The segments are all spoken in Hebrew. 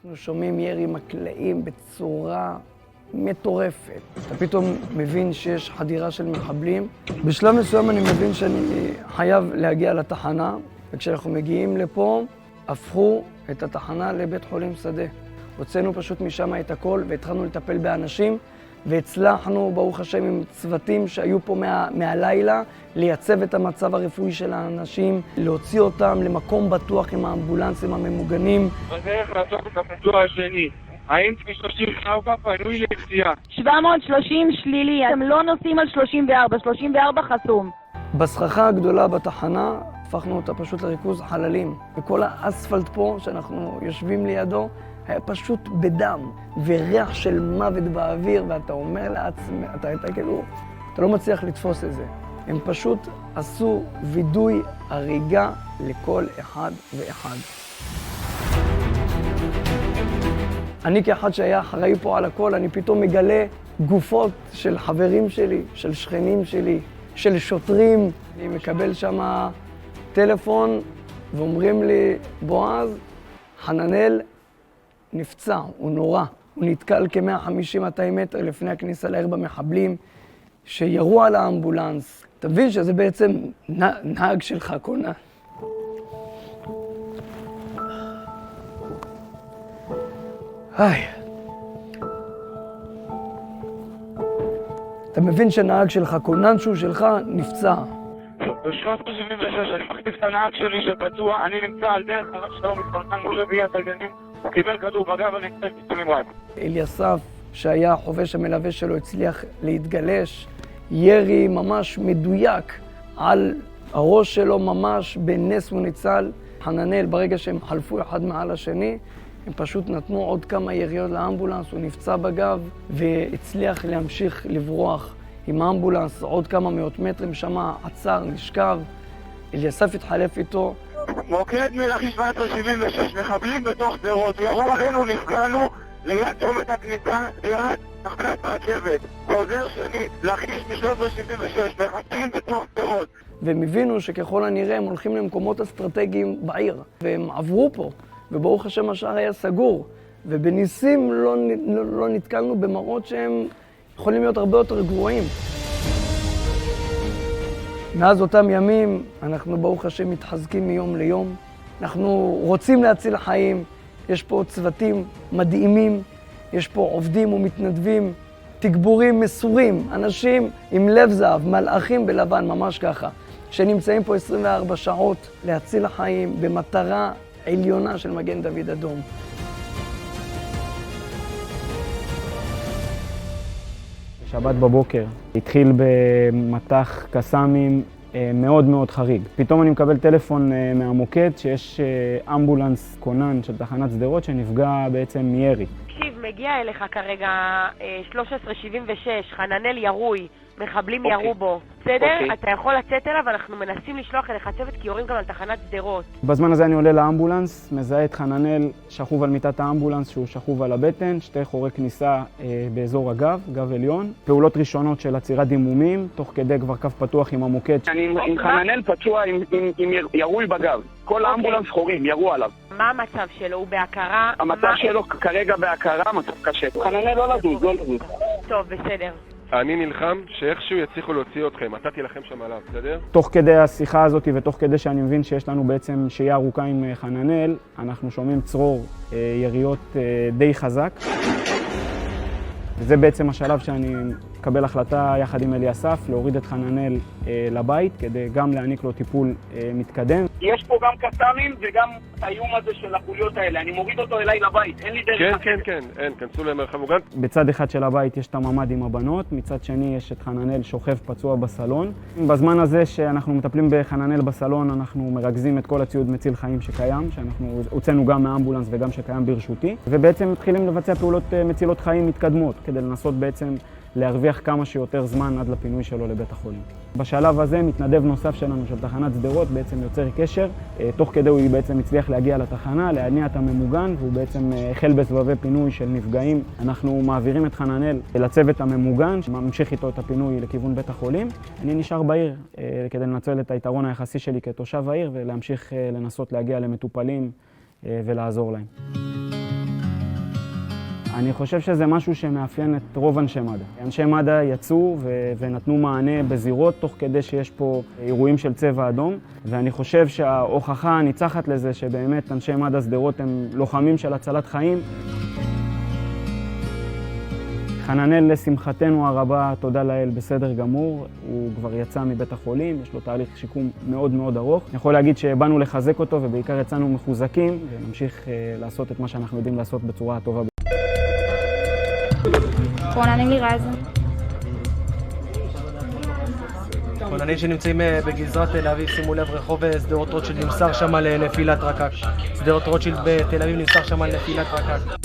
אנחנו שומעים ירי מקלעים בצורה מטורפת. אתה פתאום מבין שיש חדירה של מחבלים. בשלב מסוים אני מבין שאני חייב להגיע לתחנה, וכשאנחנו מגיעים לפה, הפכו את התחנה לבית חולים שדה. הוצאנו פשוט משם את הכל והתחלנו לטפל באנשים, והצלחנו, ברוך השם, עם צוותים שהיו פה מהלילה, לייצב את המצב הרפואי של האנשים, להוציא אותם למקום בטוח עם האמבולנסים הממוגנים. בדרך לעשות את הפיתוח השני. האם 34 פנוי לפציעה? 730 שלילי, אתם לא נוסעים על 34, 34 חסום. בסככה הגדולה בתחנה, הפכנו אותה פשוט לריכוז חללים. וכל האספלט פה, שאנחנו יושבים לידו, היה פשוט בדם, וריח של מוות באוויר, ואתה אומר לעצמך, אתה לא מצליח לתפוס את זה. הם פשוט עשו וידוי הריגה לכל אחד ואחד. אני כאחד שהיה אחראי פה על הכל, אני פתאום מגלה גופות של חברים שלי, של שכנים שלי, של שוטרים. אני מקבל שם טלפון ואומרים לי, בועז, חננאל נפצע, הוא נורא. הוא נתקל כ-150-200 מטר לפני הכניסה לעיר במחבלים שירו על האמבולנס. אתה מבין שזה בעצם נהג שלך, כונן. היי. אתה מבין שנהג שלך, כונן שהוא שלך, נפצע. בשנת 76 אני מחליף את הנהג שלי שפצוע, אני נמצא על דרך הרב שלום מתפרסם מול רביעיית הגנים, הוא קיבל כדור בגב ונמצא פיצולים רב. אליסף, שהיה החובש המלווה שלו, הצליח להתגלש, ירי ממש מדויק על הראש שלו, ממש בנס הוא ניצל. חננאל, ברגע שהם חלפו אחד מעל השני, הם פשוט נתנו עוד כמה יריות לאמבולנס, הוא נפצע בגב והצליח להמשיך לברוח עם האמבולנס עוד כמה מאות מטרים, שמה עצר, נשכב. אליסף התחלף איתו. מוקד מלכי 776, מחבלים בתוך שדרות, ירו עלינו, נפגענו ליד צומת הכניסה, ליד תחנת הרכבת. חוזר שני, לכיש מ-376, מחבלים בתוך שדרות. והם הבינו שככל הנראה הם הולכים למקומות אסטרטגיים בעיר, והם עברו פה, וברוך השם השער היה סגור, ובניסים לא נתקלנו במראות שהם יכולים להיות הרבה יותר גרועים. מאז אותם ימים אנחנו ברוך השם מתחזקים מיום ליום. אנחנו רוצים להציל חיים, יש פה צוותים מדהימים, יש פה עובדים ומתנדבים, תגבורים מסורים, אנשים עם לב זהב, מלאכים בלבן, ממש ככה, שנמצאים פה 24 שעות להציל חיים במטרה עליונה של מגן דוד אדום. שבת בבוקר התחיל במטח קסאמים מאוד מאוד חריג. פתאום אני מקבל טלפון מהמוקד שיש אמבולנס כונן של תחנת שדרות שנפגע בעצם מירי. תקשיב, מגיע אליך כרגע 1376, חננאל ירוי, מחבלים ירו בו. בסדר? אתה יכול לצאת אליו, אנחנו מנסים לשלוח אליך צוות כי יורים גם על תחנת שדרות. בזמן הזה אני עולה לאמבולנס, מזהה את חננאל שכוב על מיטת האמבולנס שהוא שכוב על הבטן, שתי חורי כניסה באזור הגב, גב עליון. פעולות ראשונות של עצירת דימומים, תוך כדי כבר קו פתוח עם המוקד. אני עם חננאל פצוע עם ירוי בגב. כל האמבולנס חורים, ירו עליו. מה המצב שלו? הוא בהכרה? המצב שלו כרגע בהכרה, מצב קשה. חננאל לא לדוז, לא לדוז. טוב, בסדר. אני נלחם שאיכשהו יצליחו להוציא אתכם, אתה תילחם שם עליו, בסדר? תוך כדי השיחה הזאת ותוך כדי שאני מבין שיש לנו בעצם שהייה ארוכה עם חננאל, אנחנו שומעים צרור יריות די חזק. וזה בעצם השלב שאני מקבל החלטה יחד עם אליסף להוריד את חננאל לבית כדי גם להעניק לו טיפול מתקדם. יש פה גם קסאמים וגם האיום הזה של החוליות האלה, אני מוריד אותו אליי לבית, אין לי דרך. כן, אין, כנסו למרחב מוגן. בצד אחד של הבית יש את הממ"ד עם הבנות, מצד שני יש את חננאל שוכב פצוע בסלון. בזמן הזה שאנחנו מטפלים בחננאל בסלון, אנחנו מרכזים את כל הציוד מציל חיים שקיים, שאנחנו הוצאנו גם מהאמבולנס וגם שקיים ברשותי, ובעצם מתחילים לבצע פעולות מצילות חיים מתקדמות, כדי לנסות בעצם להרוויח כמה שיותר זמן עד לפינוי שלו לבית החולים. בשלב הזה מתנדב נוסף שלנו של תחנת שדרות בעצם יוצר קשר, תוך כדי הוא בעצם הצליח להגיע לתחנה, להניע את הממוגן, והוא בעצם החל בסבבי פינוי של נפגעים. אנחנו מעבירים את חננאל לצוות הממוגן, שממשיך איתו את הפינוי לכיוון בית החולים. אני נשאר בעיר כדי לנצל את היתרון היחסי שלי כתושב העיר ולהמשיך לנסות להגיע למטופלים ולעזור להם. אני חושב שזה משהו שמאפיין את רוב אנשי מד"א. אנשי מד"א יצאו ונתנו מענה בזירות תוך כדי שיש פה אירועים של צבע אדום, ואני חושב שההוכחה הניצחת לזה שבאמת אנשי מד"א שדרות הם לוחמים של הצלת חיים. חננאל לשמחתנו הרבה, תודה לאל, בסדר גמור, הוא כבר יצא מבית החולים, יש לו תהליך שיקום מאוד מאוד ארוך. אני יכול להגיד שבאנו לחזק אותו ובעיקר יצאנו מחוזקים ונמשיך לעשות את מה שאנחנו יודעים לעשות בצורה הטובה. כוננים לירז. כוננים שנמצאים בגזרת תל אביב, שימו לב, רחוב שדרות רוטשילד נמסר שם על נפילת רקק. שדרות רוטשילד בתל אביב נמסר שם על נפילת רקק.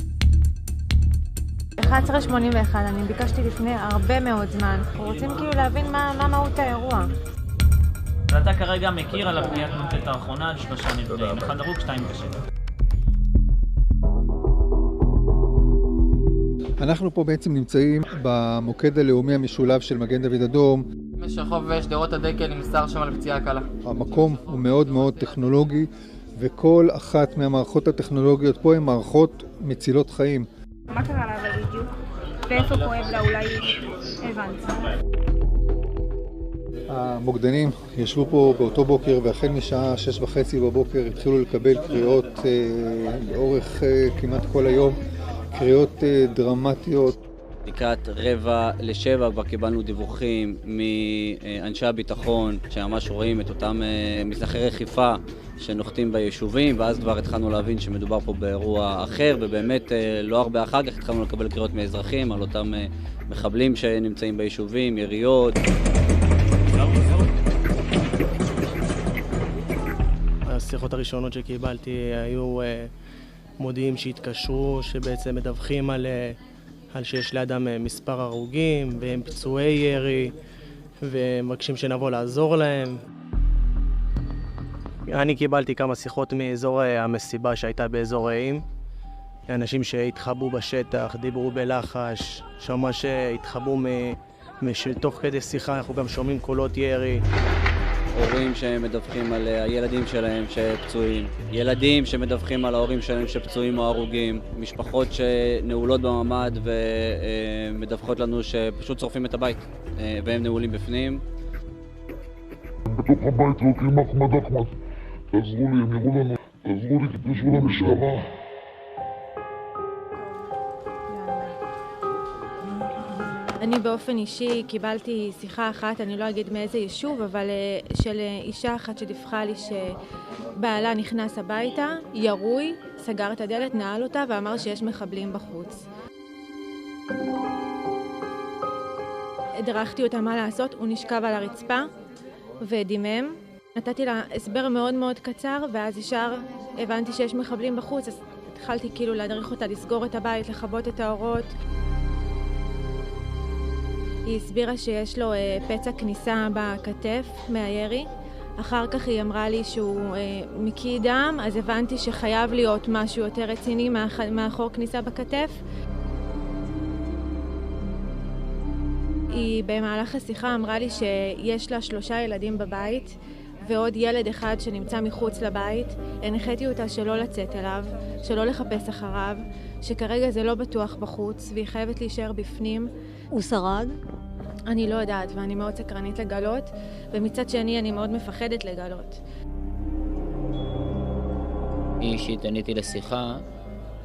11:81, אני ביקשתי לפני הרבה מאוד זמן. אנחנו רוצים כאילו להבין מה מהות האירוע. ואתה כרגע מכיר על הפניית נ"ט האחרונה על 3 נפגעים, 1 הרוג, 2 קשה. אנחנו פה בעצם נמצאים במוקד הלאומי המשולב של מגן דוד אדום. יש רחוב שדרות הדקל נמסר שם על פציעה קלה. המקום הוא מאוד מאוד טכנולוגי, וכל אחת מהמערכות הטכנולוגיות פה הן מערכות מצילות חיים. מה קרה לה אבל בדיוק? ואיפה כואב לה אולי הבנת? המוקדנים ישבו פה באותו בוקר, והחל משעה 6:30 בבוקר התחילו לקבל קריאות לאורך כמעט כל היום, קריאות דרמטיות. לקראת 6:45 כבר קיבלנו דיווחים מאנשי הביטחון שממש רואים את אותם מסלחי רכיפה שנוחתים ביישובים, ואז כבר התחלנו להבין שמדובר פה באירוע אחר, ובאמת לא הרבה אחר כך התחלנו לקבל קריאות מאזרחים על אותם מחבלים שנמצאים ביישובים, יריות. השיחות הראשונות שקיבלתי היו מודיעים שהתקשרו, שבעצם מדווחים על שיש לאדם מספר הרוגים והם פצועי ירי ומבקשים שנבוא לעזור להם. אני קיבלתי כמה שיחות מאזור המסיבה שהייתה באזור רעים. אנשים שהתחבאו בשטח, דיברו בלחש, שממש התחבאו תוך כדי שיחה, אנחנו גם שומעים קולות ירי. הורים שמדווחים על הילדים שלהם שפצועים, ילדים שמדווחים על ההורים שלהם שפצועים או הרוגים, משפחות שנעולות בממ"ד ומדווחות לנו שפשוט שורפים את הבית והם נעולים בפנים. בתוך הבית זורקים אחמד, תעזרו לי, הם יראו לנו, תעזרו לי, תתקשרו למשטרה. אני באופן אישי קיבלתי שיחה אחת, אני לא אגיד מאיזה יישוב, אבל של אישה אחת שדיווחה לי שבעלה נכנס הביתה, ירוי, סגר את הדלת, נעל אותה ואמר שיש מחבלים בחוץ. הדרכתי אותה מה לעשות, הוא נשכב על הרצפה ודימם. נתתי לה הסבר מאוד מאוד קצר, ואז ישר הבנתי שיש מחבלים בחוץ, אז התחלתי כאילו להדריך אותה לסגור את הבית, לכבות את האורות. היא הסבירה שיש לו פצע כניסה בכתף מהירי. אחר כך היא אמרה לי שהוא מקיא דם, אז הבנתי שחייב להיות משהו יותר רציני מאחור כניסה בכתף. היא במהלך השיחה אמרה לי שיש לה 3 ילדים בבית ועוד ילד אחד שנמצא מחוץ לבית. הנחיתי אותה שלא לצאת אליו, שלא לחפש אחריו, שכרגע זה לא בטוח בחוץ והיא חייבת להישאר בפנים. הוא שרד? אני לא יודעת, ואני מאוד סקרנית לגלות, ומצד שני אני מאוד מפחדת לגלות. אני אישית עניתי לשיחה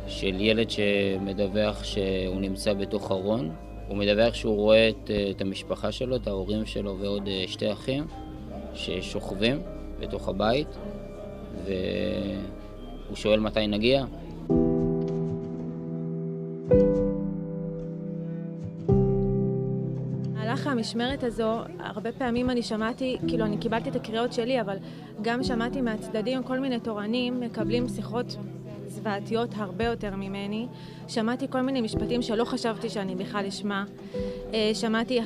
של ילד שמדווח שהוא נמצא בתוך ארון. הוא מדווח שהוא רואה את המשפחה שלו, את ההורים שלו ועוד 2 אחים ששוכבים בתוך הבית, והוא שואל מתי נגיע. במהלך המשמרת הזו, הרבה פעמים אני שמעתי, כאילו אני קיבלתי את הקריאות שלי, אבל גם שמעתי מהצדדים, כל מיני תורנים מקבלים שיחות זוועתיות הרבה יותר ממני. שמעתי כל מיני משפטים שלא חשבתי שאני בכלל אשמע. שמעתי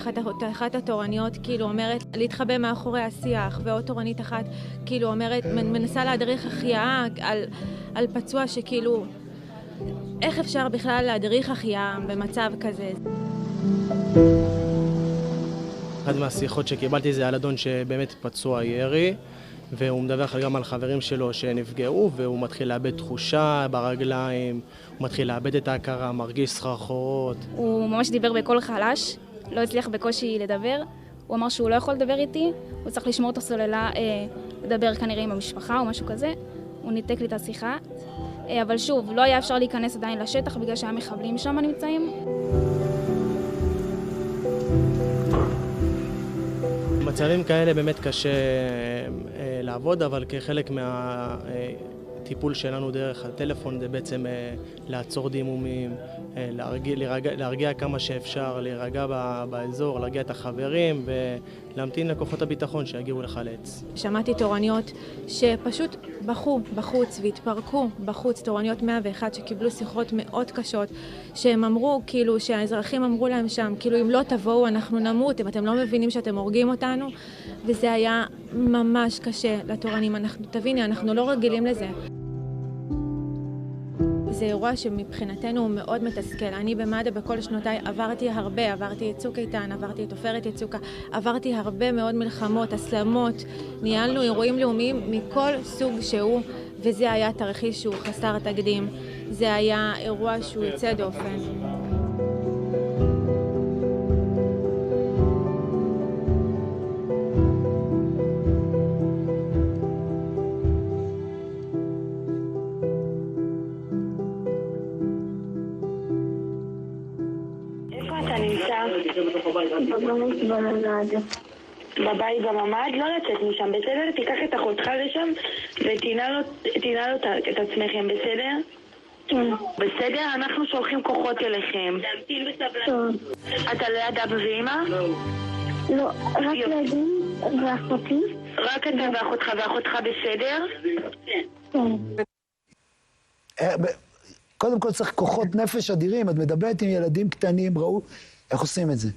אחת התורניות כאילו אומרת להתחבא מאחורי השיח, ועוד תורנית אחת כאילו אומרת, מנסה להדריך החייאה על פצוע שכאילו, איך אפשר בכלל להדריך החייאה במצב כזה? אחת מהשיחות שקיבלתי זה על אדון שבאמת פצוע ירי, והוא מדווח גם על חברים שלו שנפגעו, והוא מתחיל לאבד תחושה ברגליים, הוא מתחיל לאבד את ההכרה, מרגיש סחרחורות. הוא ממש דיבר בקול חלש, לא הצליח בקושי לדבר. הוא אמר שהוא לא יכול לדבר איתי, הוא צריך לשמור את הסוללה, לדבר כנראה עם המשפחה או משהו כזה. הוא ניתק לי את השיחה, אבל שוב, לא היה אפשר להיכנס עדיין לשטח בגלל שהיה מחבלים שם נמצאים. במצבים כאלה באמת קשה לעבוד, אבל כחלק מהטיפול שלנו דרך הטלפון זה בעצם לעצור דימומים, להרגיע כמה שאפשר, להירגע באזור, להרגיע את החברים ולהמתין לכוחות הביטחון שיגיעו לחלץ. שמעתי תורניות שפשוט בכו בחוץ והתפרקו בחוץ, תורניות 101 שקיבלו שיחות מאוד קשות, שהם אמרו, כאילו שהאזרחים אמרו להם שם, כאילו אם לא תבואו אנחנו נמות, אם אתם לא מבינים שאתם הורגים אותנו, וזה היה ממש קשה לתורנים. תביני, אנחנו לא רגילים לזה. זה אירוע שמבחינתנו הוא מאוד מתסכל. אני במד"א בכל שנותיי עברתי הרבה, עברתי את צוק איתן, עברתי את עופרת יצוקה, עברתי הרבה מאוד מלחמות, הסלמות, ניהלנו אירועים לאומיים מכל סוג שהוא, וזה היה תרחיש שהוא חסר תקדים. זה היה אירוע שהוא יוצא דופן. בבית בממ"ד, לא לצאת משם, בסדר? תיקח את אחותך לשם ותינה לו את עצמכם, בסדר? בסדר? אנחנו שולחים כוחות אליכם. להמתין בסבלנות. אתה ליד אבא ואמא? לא, רק ילדים ואחותי. רק אתה ואחותך בסדר? קודם כל צריך כוחות נפש אדירים. את מדברת עם ילדים קטנים, ראו איך עושים את זה?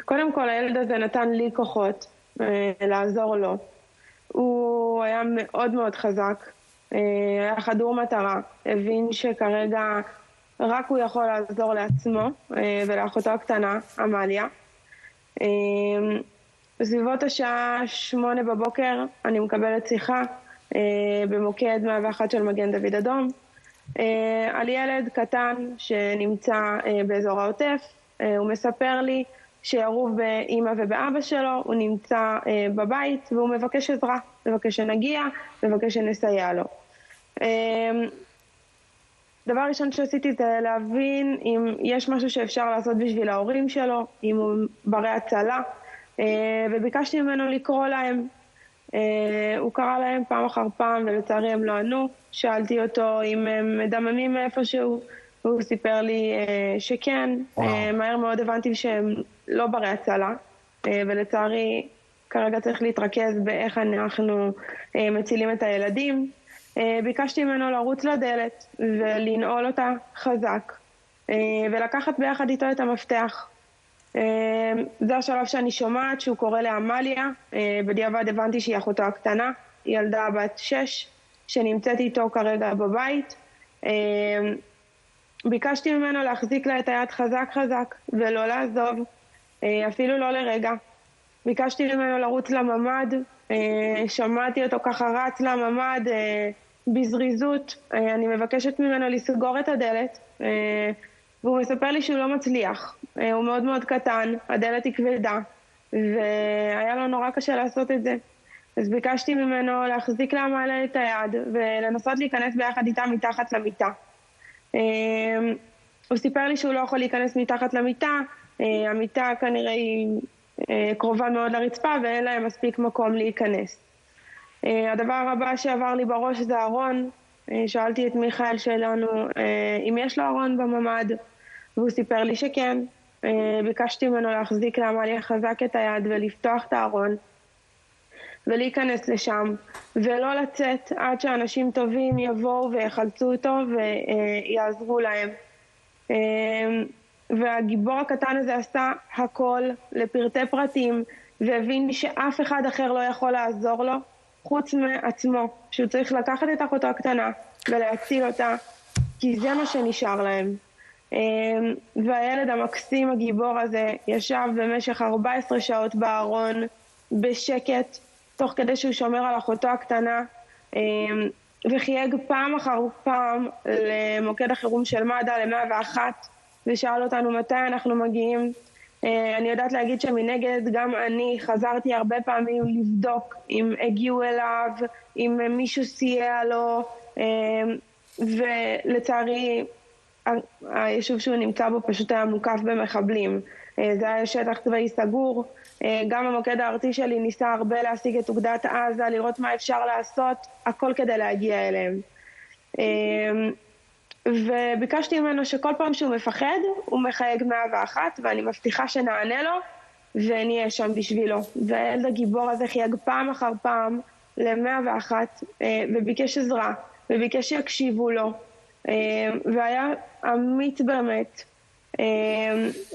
קודם כל הילד הזה נתן לי כוחות לעזור לו. הוא היה מאוד מאוד חזק, היה חדור מטרה, הבין שכרגע רק הוא יכול לעזור לעצמו ולאחותו הקטנה, עמליה. בסביבות השעה 8 בבוקר אני מקבלת שיחה במוקד 101 של מגן דוד אדום על ילד קטן שנמצא באזור העוטף. הוא מספר לי שירו באמא ובאבא שלו, הוא נמצא בבית והוא מבקש עזרה, מבקש שנגיע, מבקש שנסייע לו. דבר ראשון שעשיתי זה להבין אם יש משהו שאפשר לעשות בשביל ההורים שלו, אם הוא ברי הצלה, וביקשתי ממנו לקרוא להם. הוא קרא להם פעם אחר פעם ולצערי הם לא ענו. שאלתי אותו אם הם מדממים מאיפשהו, והוא סיפר לי שכן. מהר מאוד הבנתי שהם לא ברי הצלה, ולצערי כרגע צריך להתרכז באיך אנחנו מצילים את הילדים. ביקשתי ממנו לרוץ לדלת ולנעול אותה חזק, ולקחת ביחד איתו את המפתח. זה השלב שאני שומעת שהוא קורא לעמליה. בדיעבד הבנתי שהיא אחותו הקטנה, היא ילדה בת 6 שנמצאת איתו כרגע בבית. ביקשתי ממנו להחזיק לה את היד חזק חזק ולא לעזוב, אפילו לא לרגע. ביקשתי ממנו לרוץ לממ"ד, שמעתי אותו ככה רץ לממ"ד בזריזות. אני מבקשת ממנו לסגור את הדלת, והוא מספר לי שהוא לא מצליח. הוא מאוד מאוד קטן, הדלת היא כבדה, והיה לו נורא קשה לעשות את זה. אז ביקשתי ממנו להחזיק לעמליה את היד ולנסות להיכנס ביחד איתה מתחת למיטה. הוא סיפר לי שהוא לא יכול להיכנס מתחת למיטה, המיטה כנראה היא קרובה מאוד לרצפה ואין להם מספיק מקום להיכנס. הדבר הבא שעבר לי בראש זה ארון. שאלתי את מיכאל שלנו אם יש לו ארון בממ"ד, והוא סיפר לי שכן. ביקשתי ממנו להחזיק לעמליה חזק את היד ולפתוח את הארון ולהיכנס לשם ולא לצאת עד שאנשים טובים יבואו ויחלצו אותו ויעזרו להם. והגיבור הקטן הזה עשה הכל לפרטי פרטים והבין שאף אחד אחר לא יכול לעזור לו חוץ מעצמו, שהוא צריך לקחת את אחותו הקטנה ולהציל אותה, כי זה מה שנשאר להם. והילד המקסים הגיבור הזה ישב במשך 14 שעות בארון בשקט, תוך כדי שהוא שומר על אחותו הקטנה, וחייג פעם אחר פעם למוקד החירום של מד"א, ל-101, ושאל אותנו מתי אנחנו מגיעים. אני יודעת להגיד שמנגד גם אני חזרתי הרבה פעמים לבדוק אם הגיעו אליו, אם מישהו סייע לו, ולצערי היישוב שהוא נמצא בו פשוט היה מוקף במחבלים. זה היה שטח צבאי סגור. גם המוקד הארצי שלי ניסה הרבה להשיג את אוגדת עזה, לראות מה אפשר לעשות, הכל כדי להגיע אליהם. וביקשתי ממנו שכל פעם שהוא מפחד, הוא מחייג 101, ואני מבטיחה שנענה לו, ונהיה שם בשבילו. והילד הגיבור הזה חייג פעם אחר פעם ל-101, וביקש עזרה, וביקש שיקשיבו לו, והיה אמיץ באמת.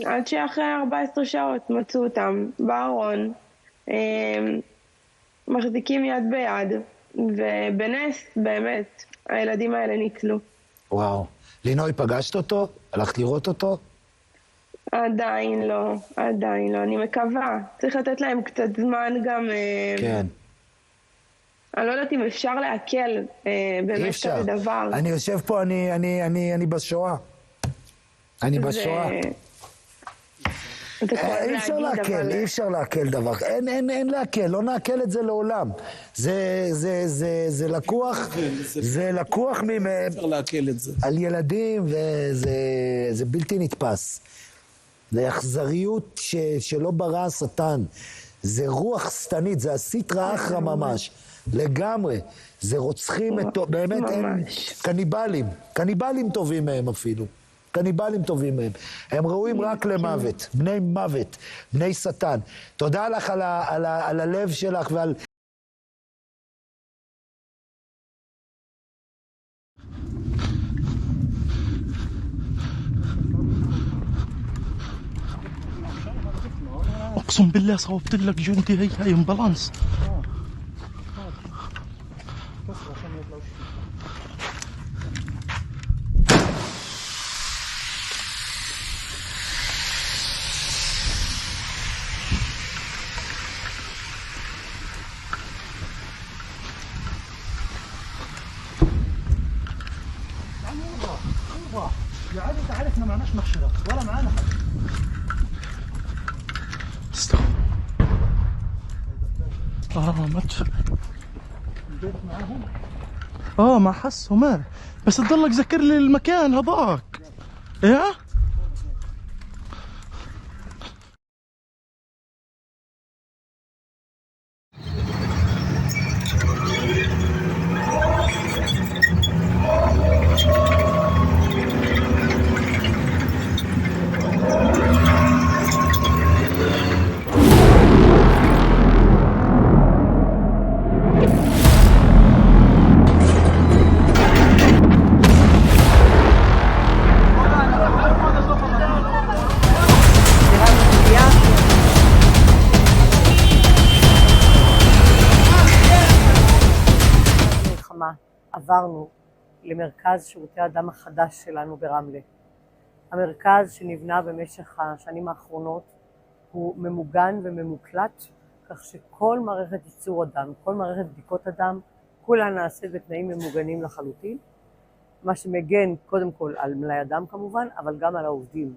עד שאחרי 14 שעות מצאו אותם בארון, מחזיקים יד ביד, ובנס באמת הילדים האלה ניצלו. וואו. לינוי, פגשת אותו? הלכת לראות אותו? עדיין לא, עדיין לא. אני מקווה. צריך לתת להם קצת זמן גם... כן. אני לא יודעת אם אפשר להקל באמת כזה דבר. אני יושב פה, אני בשואה. אני בשואה. אי אפשר להקל, אי אפשר להקל דבר. אין להקל, לא נעקל את זה לעולם. זה לקוח על ילדים, וזה בלתי נתפס. זה אכזריות שלא ברא השטן. זה רוח שטנית, זה הסטרא אחרא ממש. לגמרי. זה רוצחים, באמת הם קניבלים. קניבלים טובים מהם אפילו. קניבלים טובים מהם. הם ראויים רק למוות. בני מוות. בני שטן. תודה לך על הלב שלך ועל... اقسم بالله صوبت لك جندي هي امبلانس. يا عادي تعال احنا معناش مخشرات ولا معانا حاجه. مدفع. ما حسهم بس تضلك ذكر لي المكان هذاك. ايه עברנו למרכז שירותי הדם החדש שלנו ברמלה. המרכז שנבנה במשך השנים האחרונות הוא ממוגן וממוקלט, כך שכל מערכת ייצור הדם, כל מערכת בדיקות הדם, כולה נעשית בתנאים ממוגנים לחלוטין, מה שמגן קודם כל על מלאי הדם כמובן, אבל גם על העובדים.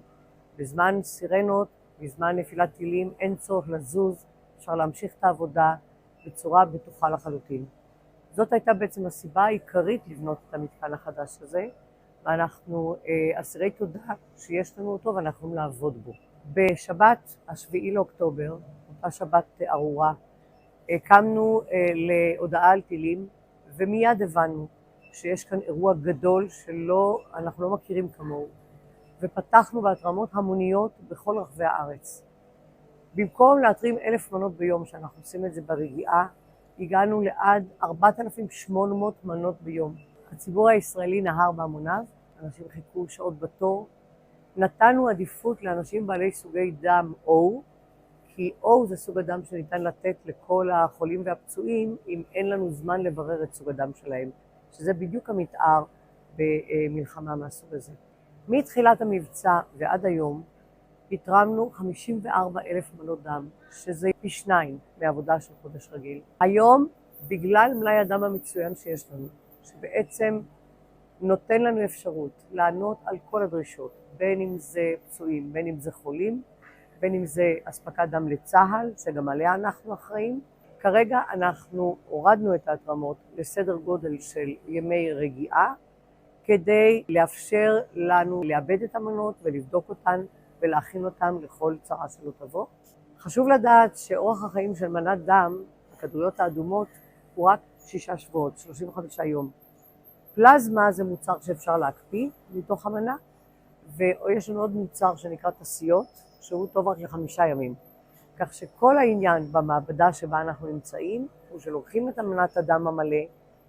בזמן סירנות, בזמן נפילת טילים, אין צורך לזוז, אפשר להמשיך את העבודה בצורה בטוחה לחלוטין. זאת הייתה בעצם הסיבה העיקרית לבנות את המתקן החדש הזה, ואנחנו אסירי תודה שיש לנו אותו ואנחנו יכולים לעבוד בו. בשבת, 7 לאוקטובר, אותה שבת ארורה, קמנו להודעה על טילים, ומיד הבנו שיש כאן אירוע גדול שאנחנו לא מכירים כמוהו, ופתחנו בהתרמות המוניות בכל רחבי הארץ. במקום להתרים 1,000 מנות ביום, שאנחנו עושים את זה ברגיעה, הגענו לעד 4,800 מנות ביום. הציבור הישראלי נהר בהמוניו, אנשים חיכו שעות בתור. נתנו עדיפות לאנשים בעלי סוגי דם O, כי O זה סוג הדם שניתן לתת לכל החולים והפצועים, אם אין לנו זמן לברר את סוג הדם שלהם, שזה בדיוק המתאר במלחמה מהסוג הזה. מתחילת המבצע ועד היום התרמנו 54,000 מנות דם, שזה פי 2 מעבודה של חודש רגיל. היום, בגלל מלאי הדם המצוין שיש לנו, שבעצם נותן לנו אפשרות לענות על כל הדרישות, בין אם זה פצועים, בין אם זה חולים, בין אם זה אספקת דם לצה"ל, שגם עליה אנחנו אחראים. כרגע אנחנו הורדנו את ההתרמות לסדר גודל של ימי רגיעה, כדי לאפשר לנו לאבד את המנות ולבדוק אותן ולהכין אותן לכל צרה שלא תבוא. חשוב לדעת שאורך החיים של מנת דם, הכדוריות האדומות, הוא רק 6 שבועות, 35 יום. פלזמה זה מוצר שאפשר להקפיא מתוך המנה, ויש לנו עוד מוצר שנקרא תסיות, שהוא טוב רק ל5 ימים. כך שכל העניין במעבדה שבה אנחנו נמצאים, הוא שלוקחים את מנת הדם המלא,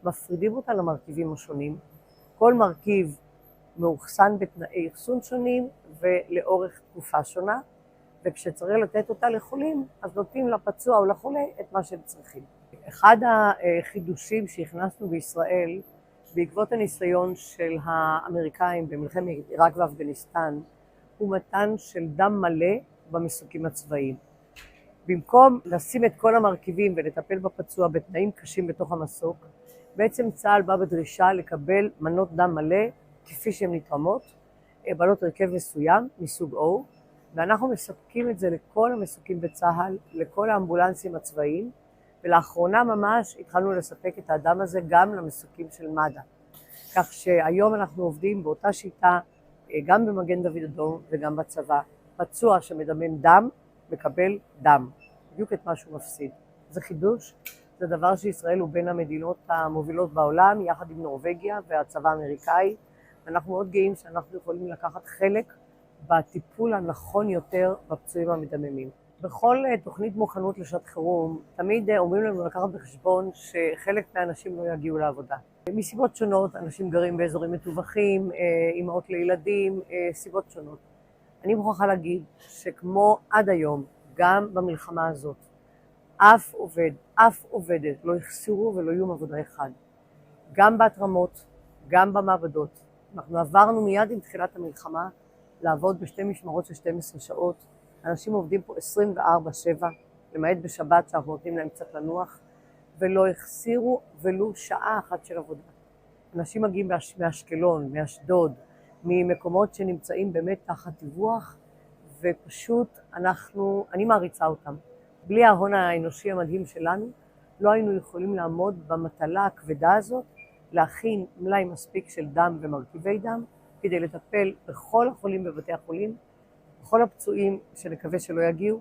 מפרידים אותה למרכיבים השונים, כל מרכיב מאוחסן בתנאי אחסון שונים ולאורך תקופה שונה, וכשצריך לתת אותה לחולים, אז נותנים לפצוע או לחולה את מה שהם צריכים. אחד החידושים שהכנסנו בישראל, בעקבות הניסיון של האמריקאים במלחמת עיראק ואפגניסטן, הוא מתן של דם מלא במסוקים הצבאיים. במקום לשים את כל המרכיבים ולטפל בפצוע בתנאים קשים בתוך המסוק, בעצם צה"ל בא בדרישה לקבל מנות דם מלא כפי שהן נתרמות, בעלות הרכב מסוים מסוג O, ואנחנו מספקים את זה לכל המסוקים בצה"ל, לכל האמבולנסים הצבאיים, ולאחרונה ממש התחלנו לספק את האדם הזה גם למסוקים של מד"א. כך שהיום אנחנו עובדים באותה שיטה גם במגן דוד אדום וגם בצבא. פצוע שמדמם דם מקבל דם, בדיוק את מה שהוא מפסיד. זה חידוש, זה דבר שישראל הוא בין המדינות המובילות בעולם, יחד עם נורווגיה והצבא האמריקאי. אנחנו מאוד גאים שאנחנו יכולים לקחת חלק בטיפול הנכון יותר בפצועים המדממים. בכל תוכנית מוכנות לשעת חירום, תמיד אומרים לנו לקחת בחשבון שחלק מהאנשים לא יגיעו לעבודה. מסיבות שונות, אנשים גרים באזורים מטווחים, אימהות לילדים, סיבות שונות. אני מוכרחה להגיד שכמו עד היום, גם במלחמה הזאת, אף עובד, אף עובדת לא יחסירו ולא יום עבודה אחד. גם בהתרמות, גם במעבדות. אנחנו עברנו מיד עם תחילת המלחמה לעבוד בשתי משמרות של 12 שעות. אנשים עובדים פה 24/7, למעט בשבת שאנחנו נותנים להם קצת לנוח, ולא החסירו ולו שעה אחת של עבודה. אנשים מגיעים מאשקלון, מאשדוד, ממקומות שנמצאים באמת תחת דיווח, ופשוט אני מעריצה אותם. בלי ההון האנושי המדהים שלנו, לא היינו יכולים לעמוד במטלה הכבדה הזאת, להכין מלאי מספיק של דם ומרכיבי דם, כדי לטפל בכל החולים בבתי החולים, בכל הפצועים שנקווה שלא יגיעו,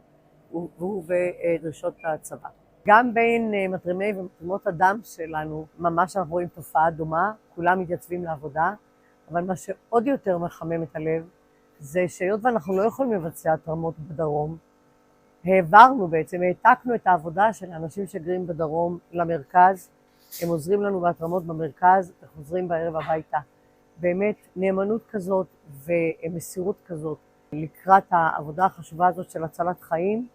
ובדרישות הצבא. גם בין מתרימי ומתרימות הדם שלנו, ממש אנחנו רואים תופעה דומה, כולם מתייצבים לעבודה, אבל מה שעוד יותר מחמם את הלב, זה שהיות ואנחנו לא יכולים לבצע התרמות בדרום, העתקנו את העבודה של האנשים שגרים בדרום למרכז, הם עוזרים לנו בהתרמות במרכז וחוזרים בערב הביתה. באמת נאמנות כזאת ומסירות כזאת לקראת העבודה החשובה הזאת של הצלת חיים,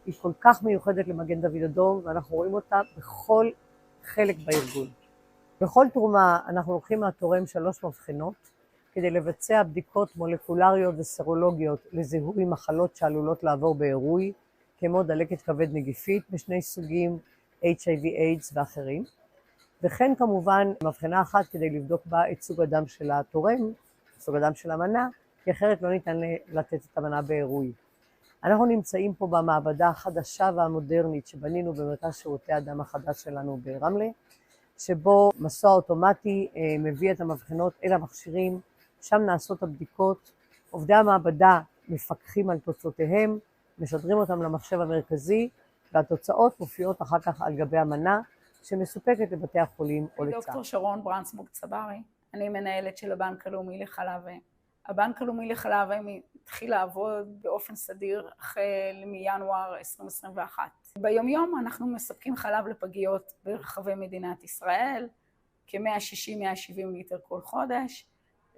היא כל כך מיוחדת למגן דוד אדום, ואנחנו רואים אותה בכל חלק בארגון. בכל תרומה אנחנו לוקחים מהתורם 3 מבחנות, כדי לבצע בדיקות מולקולריות וסרולוגיות לזיהוי מחלות שעלולות לעבור בעירוי, כמו דלקת כבד נגיפית בשני סוגים, HIV/AIDS ואחרים. וכן כמובן מבחנה אחת כדי לבדוק בה את סוג הדם של התורם, סוג הדם של המנה, כי אחרת לא ניתן לתת את המנה בעירוי. אנחנו נמצאים פה במעבדה החדשה והמודרנית שבנינו במרכז שירותי הדם החדש שלנו ברמלה, שבו מסוע אוטומטי מביא את המבחנות אל המכשירים, שם נעשות הבדיקות, עובדי המעבדה מפקחים על תוצאותיהם, משדרים אותם למחשב המרכזי, והתוצאות מופיעות אחר כך על גבי המנה, שמסופקת לבתי החולים או לצה"ל. דוקטור שרון ברנסבורג צברי, אני מנהלת של הבנק הלאומי לחלב אם. הבנק הלאומי לחלב אם התחיל לעבוד באופן סדיר החל מינואר 2021. ביומיום אנחנו מספקים חלב לפגיות ברחבי מדינת ישראל, כ-160-170 ליטר כל חודש,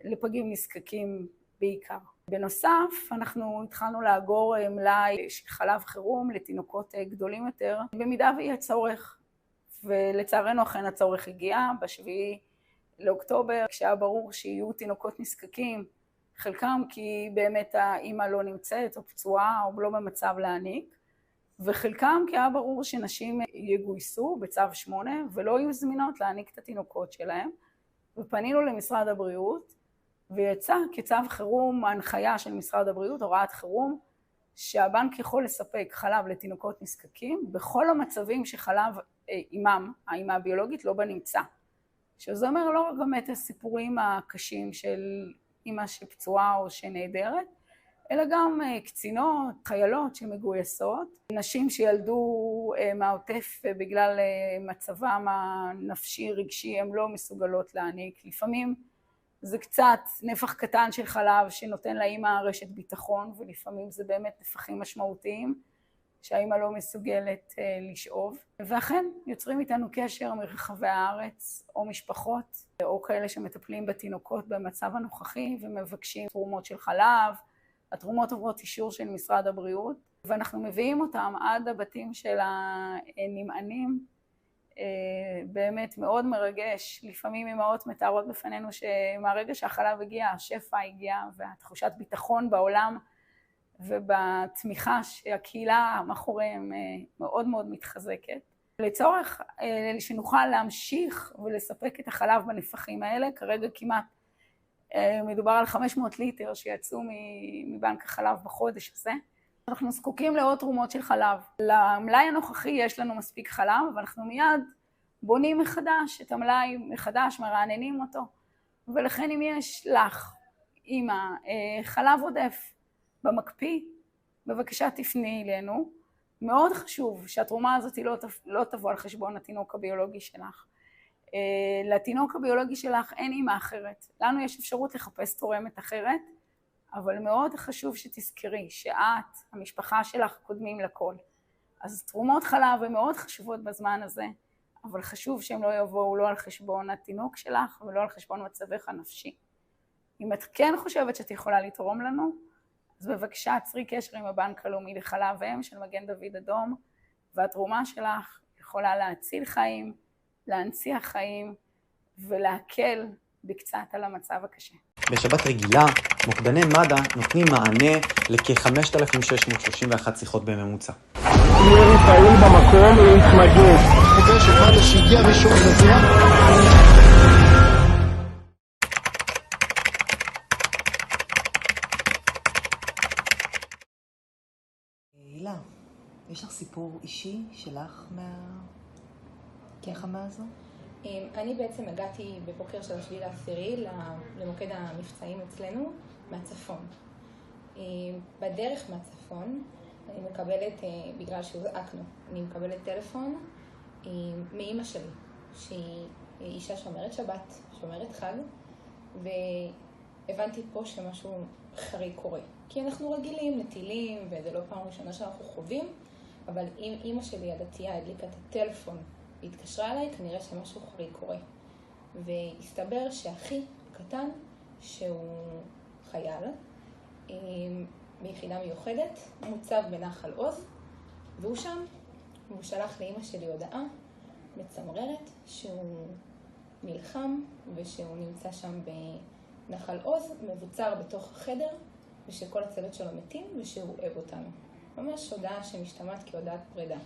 לפגים נזקקים בעיקר. בנוסף, אנחנו התחלנו לאגור מלאי חלב חירום לתינוקות גדולים יותר, במידה ויהיה צורך. ולצערנו אכן הצורך הגיע ב7 לאוקטובר, כשהיה ברור שיהיו תינוקות נזקקים, חלקם כי באמת האמא לא נמצאת או פצועה או לא במצב להעניק, וחלקם כי היה ברור שנשים יגויסו בצו 8 ולא יהיו זמינות להעניק את התינוקות שלהם, ופנינו למשרד הבריאות ויצא כצו חירום ההנחיה של משרד הבריאות, הוראת חירום, שהבנק יכול לספק חלב לתינוקות נזקקים בכל המצבים שחלב אימם, האימא הביולוגית, לא בנמצא. שזה אומר לא רק באמת הסיפורים הקשים של אימא שפצועה או שנעדרת, אלא גם קצינות, חיילות שמגויסות, נשים שילדו מהעוטף בגלל מצבם הנפשי רגשי הם לא מסוגלות להעניק. לפעמים זה קצת נפח קטן של חלב שנותן לאמא רשת ביטחון, ולפעמים זה באמת נפחים משמעותיים שהאמא לא מסוגלת לשאוב. ואכן יוצרים איתנו קשר מרחבי הארץ או משפחות או כאלה שמטפלים בתינוקות במצב הנוכחי ומבקשים תרומות של חלב. התרומות עוברות אישור של משרד הבריאות ואנחנו מביאים אותם עד הבתים של הנמענים. באמת מאוד מרגש. לפעמים אמהות מתארות בפנינו שמהרגע שהחלב הגיע, השפע הגיע, והתחושת ביטחון בעולם ובתמיכה שהקהילה מאחוריהם מאוד מאוד מתחזקת. לצורך שנוכל להמשיך ולספק את החלב בנפחים האלה, כרגע כמעט מדובר על 500 ליטר שיצאו מבנק החלב בחודש הזה. אנחנו זקוקים לעוד תרומות של חלב. למלאי הנוכחי יש לנו מספיק חלב, ואנחנו מיד בונים מחדש את המלאי, מחדש מרעננים אותו. ולכן אם יש לך, אמא, חלב עודף במקפיא, בבקשה תפני אלינו. מאוד חשוב שהתרומה הזאת לא תבוא על חשבון התינוק הביולוגי שלך. לתינוק הביולוגי שלך אין אמא אחרת. לנו יש אפשרות לחפש תורמת אחרת, אבל מאוד חשוב שתזכרי שאת, המשפחה שלך, קודמים לכל. אז תרומות חלב הן מאוד חשובות בזמן הזה, אבל חשוב שהן לא יבואו לא על חשבון התינוק שלך ולא על חשבון מצבך הנפשי. אם את כן חושבת שאת יכולה לתרום לנו, אז בבקשה עצרי קשר עם הבנק הלאומי לחלב אם של מגן דוד אדום, והתרומה שלך יכולה להציל חיים, להנציח חיים ולהקל בקצת על המצב הקשה. בשבת רגילה, מוקדני מד"א נותנים מענה לכ-5,631 שיחות בממוצע. ירי פעיל במקום להתמגן. פוגש את מד"א שהגיע ראשון לזה. הילה, יש לך סיפור אישי שלך מהמלחמה הזו? אני בעצם הגעתי בבוקר של 7/10 למוקד המבצעים אצלנו מהצפון. בדרך מהצפון אני מקבלת, בגלל שהוזעקנו, אני מקבלת טלפון מאמא שלי, שהיא אישה שומרת שבת, שומרת חג, והבנתי פה שמשהו חריג קורה. כי אנחנו רגילים לטילים, וזה לא פעם ראשונה שאנחנו חווים, אבל אם אמא שלי הדתייה הדליקה את הטלפון היא התקשרה אליי, כנראה שמשהו חריג קורה. והסתבר שאחי הקטן, שהוא חייל, ביחידה מיוחדת, מוצב בנחל עוז, והוא שם, והוא שלח לאמא שלי הודעה מצמררת שהוא נלחם ושהוא נמצא שם בנחל עוז, מבוצר בתוך החדר, ושכל הצוות שלו מתים ושהוא אוהב אותנו. ממש הודעה שמשתמעת כהודעת פרידה.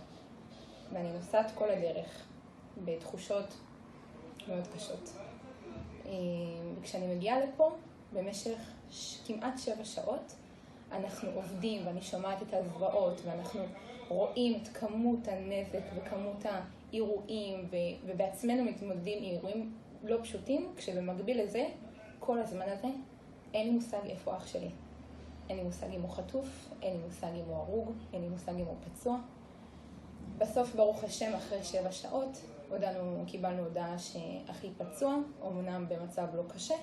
ואני נוסעת כל הדרך בתחושות מאוד קשות. וכשאני מגיעה לפה, במשך כמעט 7 שעות, אנחנו עובדים ואני שומעת את הזוועות, ואנחנו רואים את כמות הנזק וכמות האירועים, ובעצמנו מתמודדים עם אירועים לא פשוטים, כשבמקביל לזה, כל הזמן הזה, אין לי מושג איפה אח שלי. אין לי מושג אם הוא חטוף, אין לי מושג אם הוא הרוג, אין לי מושג אם הוא פצוע. בסוף, ברוך השם, אחרי 7 שעות, קיבלנו הודעה שאחי פצוע, אומנם במצב לא קשה,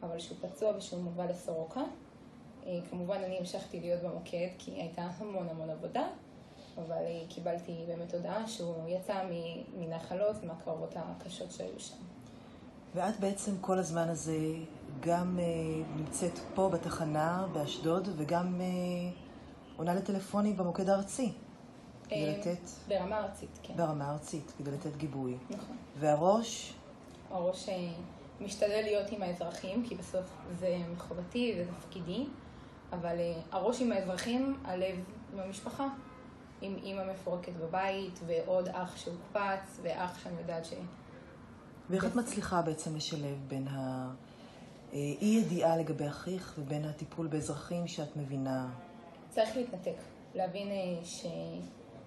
אבל שהוא פצוע ושהוא מובא לסורוקה. כמובן אני המשכתי להיות במוקד, כי הייתה המון עבודה, אבל קיבלתי באמת הודעה שהוא יצא מנחלות, מהקרבות הקשות שהיו שם. ואת בעצם כל הזמן הזה גם נמצאת פה בתחנה באשדוד, וגם עונה לטלפונים במוקד הארצי. ברמה ארצית, כן. ברמה ארצית, כדי לתת גיבוי. נכון. והראש? הראש משתדל להיות עם האזרחים, כי בסוף זה מחובתי וזה תפקידי, אבל הראש עם האזרחים, הלב עם המשפחה. עם אמא מפורקת בבית, ועוד אח שהוקפץ, ואח שאני יודעת ש... ואיך את מצליחה בעצם לשלב בין האי ידיעה לגבי אחיך ובין הטיפול באזרחים שאת מבינה? צריך להתנתק, להבין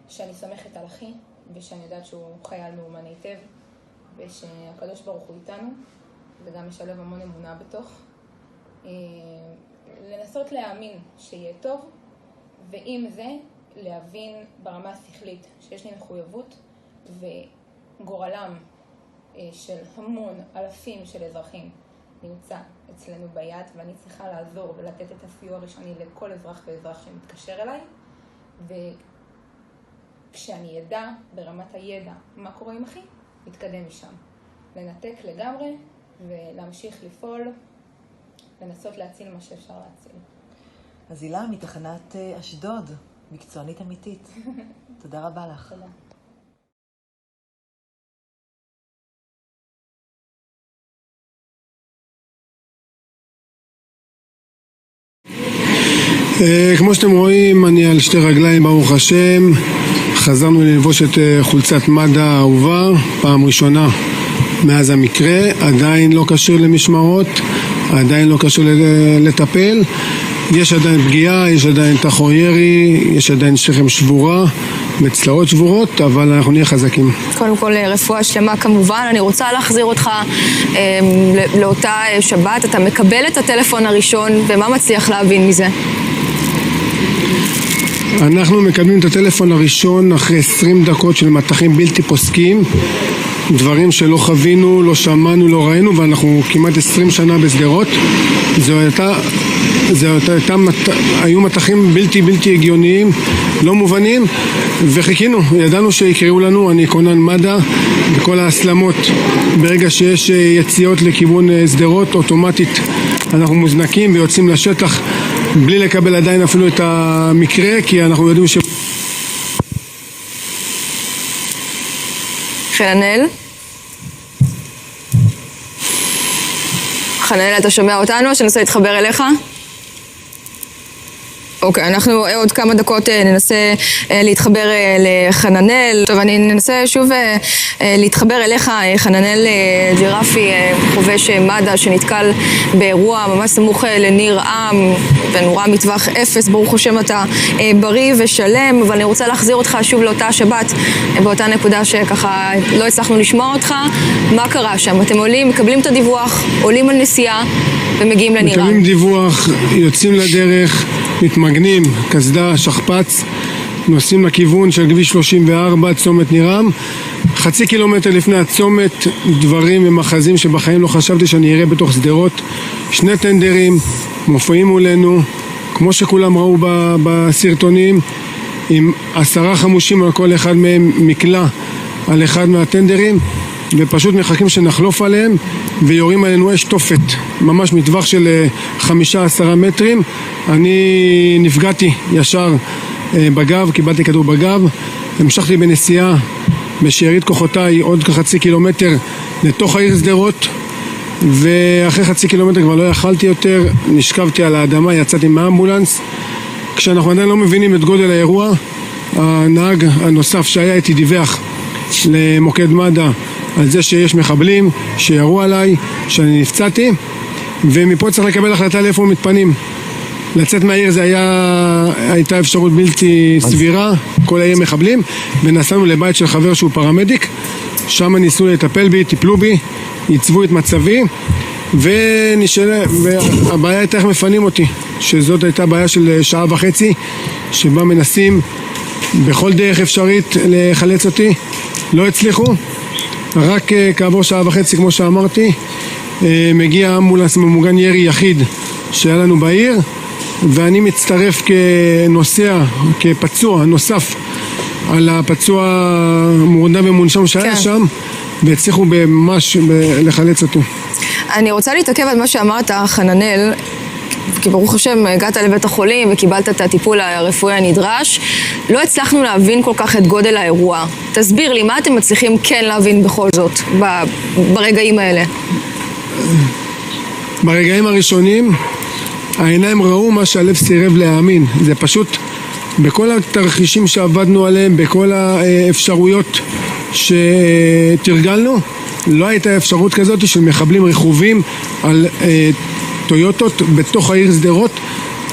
שאני סומכת על אחי, ושאני יודעת שהוא חייל מאומן היטב, ושהקדוש ברוך הוא איתנו, וגם משלב המון אמונה בתוך. לנסות להאמין שיהיה טוב, ועם זה להבין ברמה השכלית שיש לי מחויבות, וגורלם של המון אלפים של אזרחים נמצא אצלנו ביד, ואני צריכה לעזור ולתת את הסיוע הראשוני לכל אזרח ואזרח שמתקשר אליי, וכשאני ידע ברמת הידע מה קורה עם אחי, מתקדם משם. לנתק לגמרי ולהמשיך לפעול, לנסות להציל מה שאפשר להציל. אז הילה מתחנת אשדוד, מקצוענית אמיתית. תודה רבה לך. תודה. כמו שאתם רואים, אני על שתי רגליים, ברוך השם. חזרנו ללבוש את חולצת מד"א האהובה, פעם ראשונה מאז המקרה. עדיין לא קשור למשמרות, עדיין לא קשור לטפל. יש עדיין פגיעה, יש עדיין תחור ירי, יש עדיין שכם שבורה, מצלעות שבורות, אבל אנחנו נהיה חזקים. קודם כל רפואה שלמה כמובן. אני רוצה להחזיר אותך לאותה שבת. אתה מקבל את הטלפון הראשון, ומה מצליח להבין מזה? אנחנו מקבלים את הטלפון הראשון אחרי 20 דקות של מתחים בלתי פוסקים, דברים שלא חווינו, לא שמענו, לא ראינו, ואנחנו כמעט 20 שנה בסדרות. היו מתחים בלתי הגיוניים, לא מובנים, וחיכינו, ידענו שיקראו לנו. אני כונן מד"א, בכל ההסלמות ברגע שיש יציאות לכיוון סדרות, אוטומטית אנחנו מוזנקים ויוצאים לשטח בלי לקבל עדיין אפילו את המקרה, כי אנחנו יודעים ש... חננאל? חננאל, אתה שומע אותנו? שננסה להתחבר אליך? אוקיי, אנחנו עוד כמה דקות ננסה להתחבר לחננאל. טוב, אני ננסה שוב להתחבר אליך, חננאל ג'רפי, חובש מד"א שנתקל באירוע ממש סמוך לניר עם, ונורה מטווח 0, ברוך השם אתה בריא ושלם, אבל אני רוצה להחזיר אותך שוב לאותה שבת, באותה נקודה שככה לא הצלחנו לשמוע אותך. מה קרה שם? אתם עולים, מקבלים את הדיווח, עולים על נסיעה ומגיעים לניר עם. מקבלים דיווח, יוצאים לדרך, מתמגנים, קסדה, שכפ"ץ, נוסעים לכיוון של כביש 34, צומת נירם. חצי קילומטר לפני הצומת, דברים ומחזים שבחיים לא חשבתי שאני אראה בתוך סדרות. 2 טנדרים מופיעים מולנו, כמו שכולם ראו בסרטונים, עם 10 חמושים על כל אחד מהם, מקלה על אחד מהטנדרים, ופשוט מחכים שנחלוף עליהם, ויורים עלינו אש תופת, ממש מטווח של 5-10 מטרים. אני נפגעתי ישר בגב, קיבלתי כדור בגב, המשכתי בנסיעה בשארית כוחותיי עוד כחצי קילומטר לתוך העיר סדרות, ואחרי חצי קילומטר כבר לא יכלתי יותר, נשכבתי על האדמה, יצאתי מהאמבולנס. כשאנחנו עדיין לא מבינים את גודל האירוע, הנהג הנוסף שהיה איתי דיווח למוקד מד"א על זה שיש מחבלים שירו עליי, שאני נפצעתי, ומפה צריך לקבל החלטה לאיפה מתפנים. לצאת מהעיר זה הייתה אפשרות בלתי סבירה, כל העיר מחבלים, ונסענו לבית של חבר שהוא פרמדיק, שם ניסו לטפל בי, טיפלו בי, ייצבו את מצבי, והבעיה הייתה איך מפנים אותי, שזאת הייתה בעיה של 1.5 שעה, שבה מנסים בכל דרך אפשרית לחלץ אותי, לא הצליחו. רק כעבור 1.5 שעה, כמו שאמרתי, מגיע אמבולנס ממוגן ירי יחיד שהיה לנו בעיר, ואני מצטרף כנוסע, כפצוע נוסף על הפצוע מורדם ומונשם שהיה שם, והצליחו ממש לחלץ אותו. אני רוצה להתעכב על מה שאמרת, חננאל, כי ברוך השם הגעת לבית החולים וקיבלת את הטיפול הרפואי הנדרש. לא הצלחנו להבין כל כך את גודל האירוע. תסביר לי, מה אתם מצליחים כן להבין בכל זאת ברגעים האלה? ברגעים הראשונים העיניים ראו מה שהלב סירב להאמין. זה פשוט בכל התרחישים שעבדנו עליהם, בכל האפשרויות שתרגלנו, לא הייתה אפשרות כזאת של מחבלים רכובים על טויוטות בתוך העיר שדרות,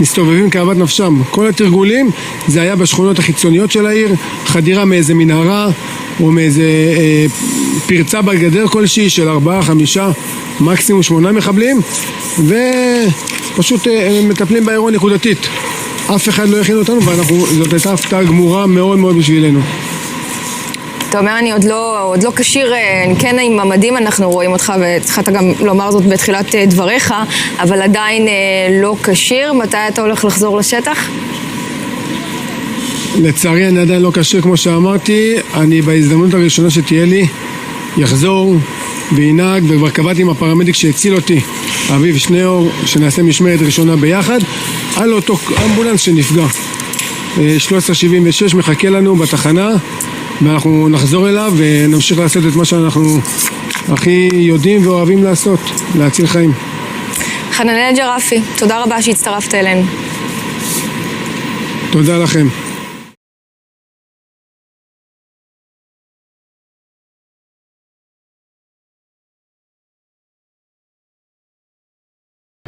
מסתובבים כאוות נפשם. כל התרגולים זה היה בשכונות החיצוניות של העיר, חדירה מאיזה מנהרה או מאיזה פרצה בגדר כלשהי של 4, 5, מקסימום 8 מחבלים, ופשוט מטפלים באירוע נקודתית. אף אחד לא הכין אותנו, זאת הייתה הפתעה גמורה מאוד מאוד בשבילנו. אתה אומר, אני עוד לא קשיר, כן עם המדים אנחנו רואים אותך, והתחלת גם לומר זאת בתחילת דבריך, אבל עדיין לא קשיר. מתי אתה הולך לחזור לשטח? לצערי אני עדיין לא קשיר כמו שאמרתי. אני בהזדמנות הראשונה שתהיה לי יחזור וינהג, וכבר קבעתי עם הפרמדיק שהציל אותי, אביב שניאור, שנעשה משמרת ראשונה ביחד על אותו אמבולנס שנפגע. 1376 מחכה לנו בתחנה, ואנחנו נחזור אליו ונמשיך לעשות את מה שאנחנו הכי יודעים ואוהבים לעשות, להציל חיים. חננאל ג'רפי, תודה רבה שהצטרפת אלינו. תודה לכם.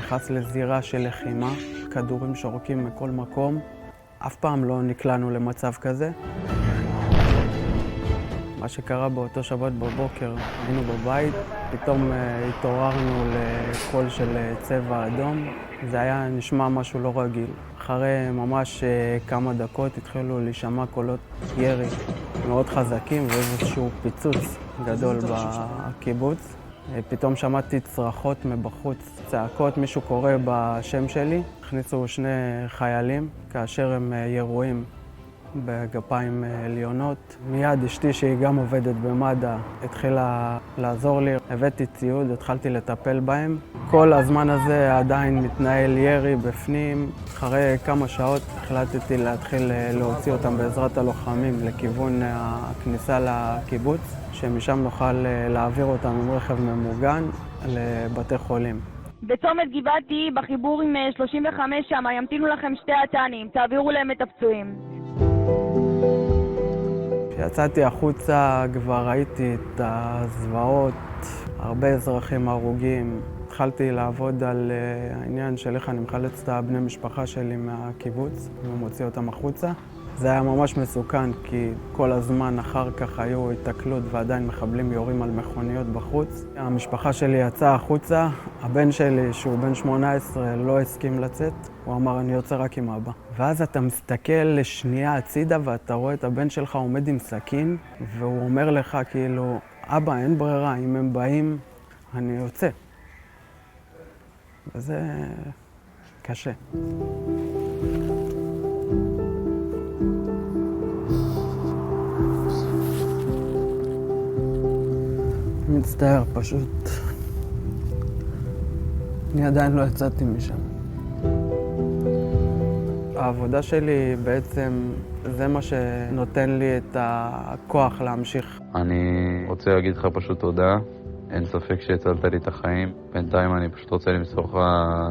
נכנס לזירה של לחימה, כדורים שורקים מכל מקום. אף פעם לא נקלענו למצב כזה. מה שקרה באותו שבת בבוקר, היינו בבית, פתאום התעוררנו לקול של צבע אדום. זה היה נשמע משהו לא רגיל. אחרי ממש כמה דקות התחילו להישמע קולות ירי מאוד חזקים ואיזשהו פיצוץ גדול בקיבוץ. פתאום שמעתי צרחות מבחוץ, צעקות, מישהו קורא בשם שלי. הכניסו 2 חיילים כאשר הם ירועים בגפיים עליונות. מיד אשתי, שהיא גם עובדת במד"א, התחילה לעזור לי. הבאתי ציוד, התחלתי לטפל בהם. כל הזמן הזה עדיין מתנהל ירי בפנים. אחרי כמה שעות החלטתי להתחיל להוציא אותם בעזרת הלוחמים לכיוון הכניסה לקיבוץ, שמשם נוכל להעביר אותם עם רכב ממוגן לבתי חולים. בצומת גבעתי, בחיבור עם 35 שם, ימתינו לכם 2 הטנים, תעבירו להם את הפצועים. כשיצאתי החוצה כבר ראיתי את הזוועות, הרבה אזרחים הרוגים. התחלתי לעבוד על העניין של איך אני מחלץ את בני משפחה שלי מהקיבוץ ומוציא אותם החוצה. זה היה ממש מסוכן, כי כל הזמן אחר כך היו התקלות ועדיין מחבלים יורים על מכוניות בחוץ. המשפחה שלי יצאה החוצה, הבן שלי, שהוא בן 18, לא הסכים לצאת. הוא אמר, אני יוצא רק עם אבא. ואז אתה מסתכל לשנייה הצידה ואתה רואה את הבן שלך עומד עם סכין, והוא אומר לך כאילו, אבא, אין ברירה, אם הם באים, אני יוצא. וזה קשה. מצטער, פשוט אני עדיין לא יצאתי משם. העבודה שלי בעצם זה מה שנותן לי את הכוח להמשיך. אני רוצה להגיד לך פשוט תודה. אין ספק שהצלת לי את החיים. בינתיים אני פשוט רוצה למסור לך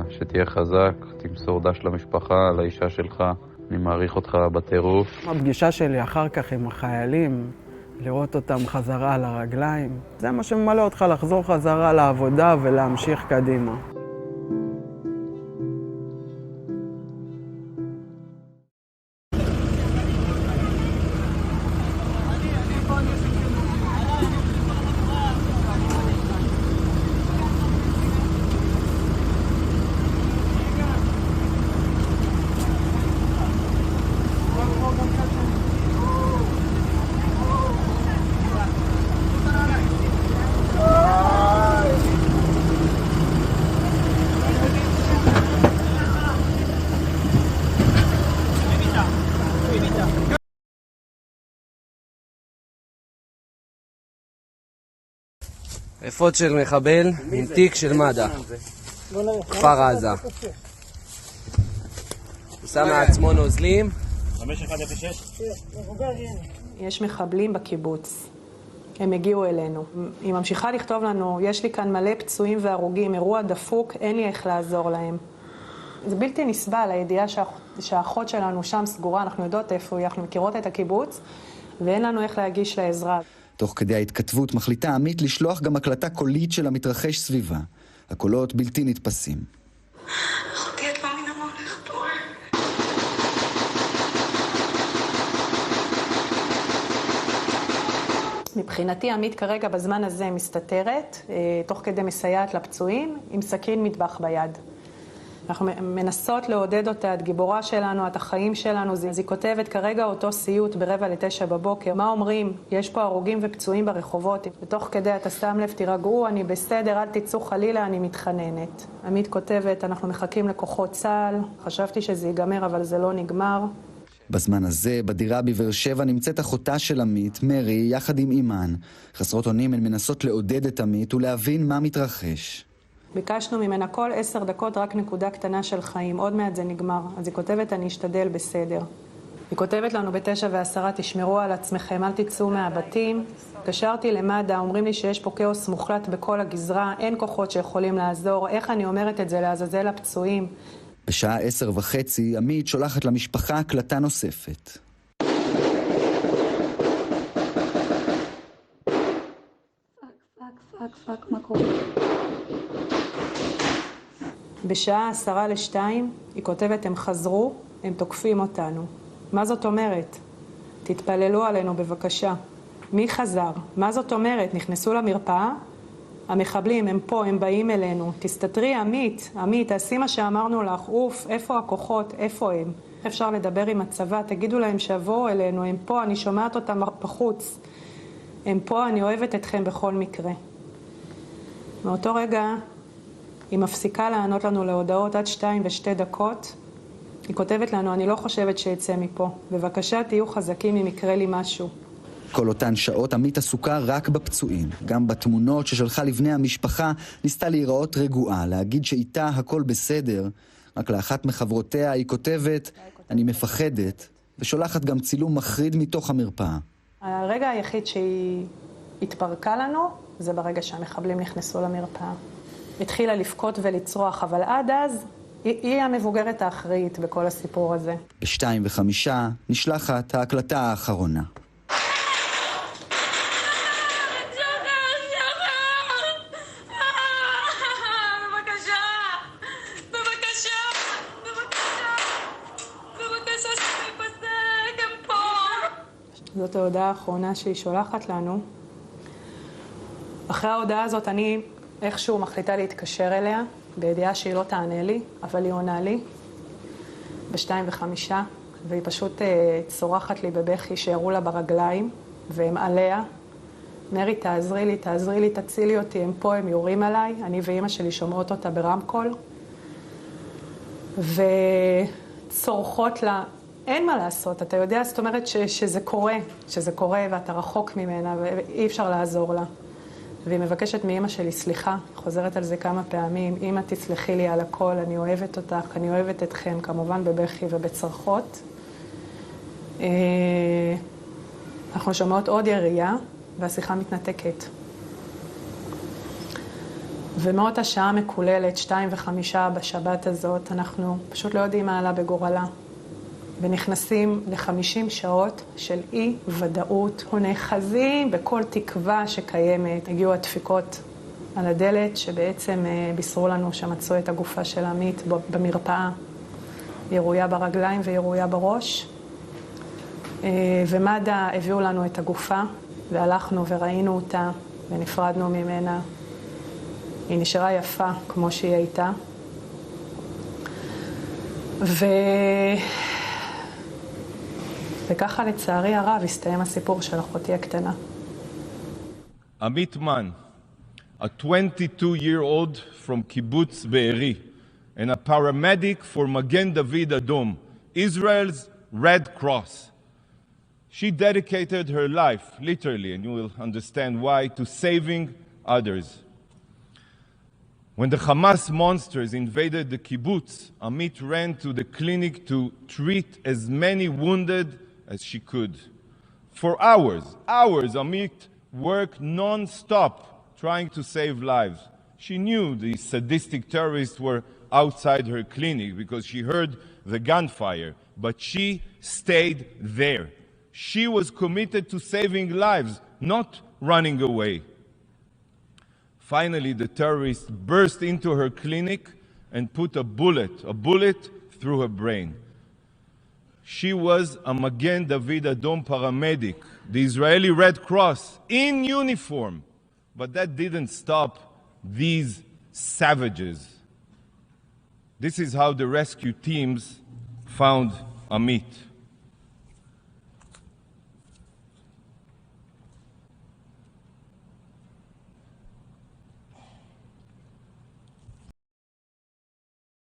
שתהיה חזק, תמסור דש למשפחה, לאישה שלך. אני מעריך אותך בטירוף. הפגישה שלי אחר כך עם החיילים, לראות אותם חזרה על הרגליים, זה מה שממלא אותך לחזור חזרה לעבודה ולהמשיך קדימה. אפוד של מחבל עם תיק של מד"א, כפר עזה. הוא שם מעצמו נוזלים. 5106. יש מחבלים בקיבוץ. הם הגיעו אלינו. היא ממשיכה לכתוב לנו, יש לי כאן מלא פצועים והרוגים, אירוע דפוק, אין לי איך לעזור להם. זה בלתי נסבל, הידיעה שהאחות שלנו שם סגורה, אנחנו יודעות איפה היא, אנחנו מכירות את הקיבוץ, ואין לנו איך להגיש לעזרה. תוך כדי ההתכתבות מחליטה עמית לשלוח גם הקלטה קולית של המתרחש סביבה. הקולות בלתי נתפסים. אחותי, את מאמינה מה הולך פה? מבחינתי עמית כרגע בזמן הזה מסתתרת, תוך כדי מסייעת לפצועים, עם סכין מטבח ביד. אנחנו מנסות לעודד אותה, את גיבורה שלנו, את החיים שלנו. אז היא כותבת כרגע אותו סיוט ב8:45 בבוקר. מה אומרים? יש פה הרוגים ופצועים ברחובות. ותוך כדי אתה שם לב, תירגעו, אני בסדר, אל תצאו חלילה, אני מתחננת. עמית כותבת, אנחנו מחכים לכוחות צה"ל. חשבתי שזה ייגמר, אבל זה לא נגמר. בזמן הזה, בדירה בבאר שבע נמצאת אחותה של עמית, מרי, יחד עם אימן. חסרות אונים הן מנסות לעודד את עמית ולהבין מה מתרחש. ביקשנו ממנה כל 10 דקות רק נקודה קטנה של חיים, עוד מעט זה נגמר. אז היא כותבת, אני אשתדל בסדר. היא כותבת לנו ב9:10, תשמרו על עצמכם, אל תצאו מהבתים. קשרתי למד"א, אומרים לי שיש פה כאוס מוחלט בכל הגזרה, אין כוחות שיכולים לעזור. איך אני אומרת את זה לעזאזל הפצועים? בשעה 10:30, עמית שולחת למשפחה הקלטה נוספת. פאק, מה קורה? בשעה 1:50 היא כותבת, הם חזרו, הם תוקפים אותנו. מה זאת אומרת? תתפללו עלינו בבקשה. מי חזר? מה זאת אומרת? נכנסו למרפאה? המחבלים, הם פה, הם באים אלינו. תסתתרי, עמית, תעשי מה שאמרנו לך. אוף, איפה הכוחות? איפה הם? אפשר לדבר עם הצבא? תגידו להם שיבואו אלינו, הם פה, אני שומעת אותם בחוץ. הם פה, אני אוהבת אתכם בכל מקרה. מאותו רגע היא מפסיקה לענות לנו להודעות עד 2:02. היא כותבת לנו, אני לא חושבת שיצא מפה. בבקשה תהיו חזקים אם יקרה לי משהו. כל אותן שעות עמית עסוקה רק בפצועים. גם בתמונות ששלחה לבני המשפחה ניסתה להיראות רגועה, להגיד שאיתה הכל בסדר. רק לאחת מחברותיה היא כותבת, אני מפחדת, ושולחת גם צילום מחריד מתוך המרפאה. הרגע היחיד שהיא התפרקה לנו, זה ברגע שהמחבלים נכנסו למרפאה. התחילה לפקות ולצרוח, אבל עד אז היא המבוגרת האחראית בכל הסיפור הזה. ב2:05 נשלחת ההקלטה האחרונה. זאת ההודעה האחרונה שהיא שולחת לנו. אחרי ההודעה הזאת אני איכשהו מחליטה להתקשר אליה, בידיעה שהיא לא תענה לי, אבל היא עונה לי ב2:05, והיא פשוט צורחת לי בבכי שירו לה ברגליים, והם עליה. מרי, תעזרי לי, תצילי אותי, הם פה, הם יורים עליי. אני ואמא שלי שומעות אותה ברמקול, וצורכות לה, אין מה לעשות, אתה יודע, זאת אומרת שזה קורה ואתה רחוק ממנה ואי אפשר לעזור לה. והיא מבקשת מאמא שלי סליחה, חוזרת על זה כמה פעמים, אמא תסלחי לי על הכל, אני אוהבת אותך, אני אוהבת אתכם, כמובן בבכי ובצרחות. אנחנו שומעות עוד ירייה והשיחה מתנתקת. ומאותה שעה מקוללת, 2:05 בשבת הזאת, אנחנו פשוט לא יודעים מה עלה בגורלה. ונכנסים ל50 שעות של אי ודאות, ונאחזים בכל תקווה שקיימת. הגיעו הדפיקות על הדלת שבעצם בישרו לנו שמצאו את הגופה של עמית במרפאה, ירויה ברגליים וירויה בראש. ומד"א הביאו לנו את הגופה והלכנו וראינו אותה ונפרדנו ממנה. היא נשארה יפה כמו שהיא הייתה. וככה לצערי הרב הסתיים הסיפור של אחותי הקטנה. עמית מן, a 22-year-old from Kibbutz Be'eri and a paramedic for Magen David Adom, Israel's Red Cross. She dedicated her life, literally, and you will understand why, to saving others. When the Hamas monsters invaded the kibbutz, Amit ran to the clinic to treat as many wounded as she could. For hours, Amit worked non-stop trying to save lives. She knew the sadistic terrorists were outside her clinic because she heard the gunfire, but she stayed there. She was committed to saving lives, not running away. Finally, the terrorists burst into her clinic and put a bullet through her brain. She was a Magen David Adom paramedic, the Israeli Red Cross, in uniform. But that didn't stop these savages. This is how the rescue teams found Amit.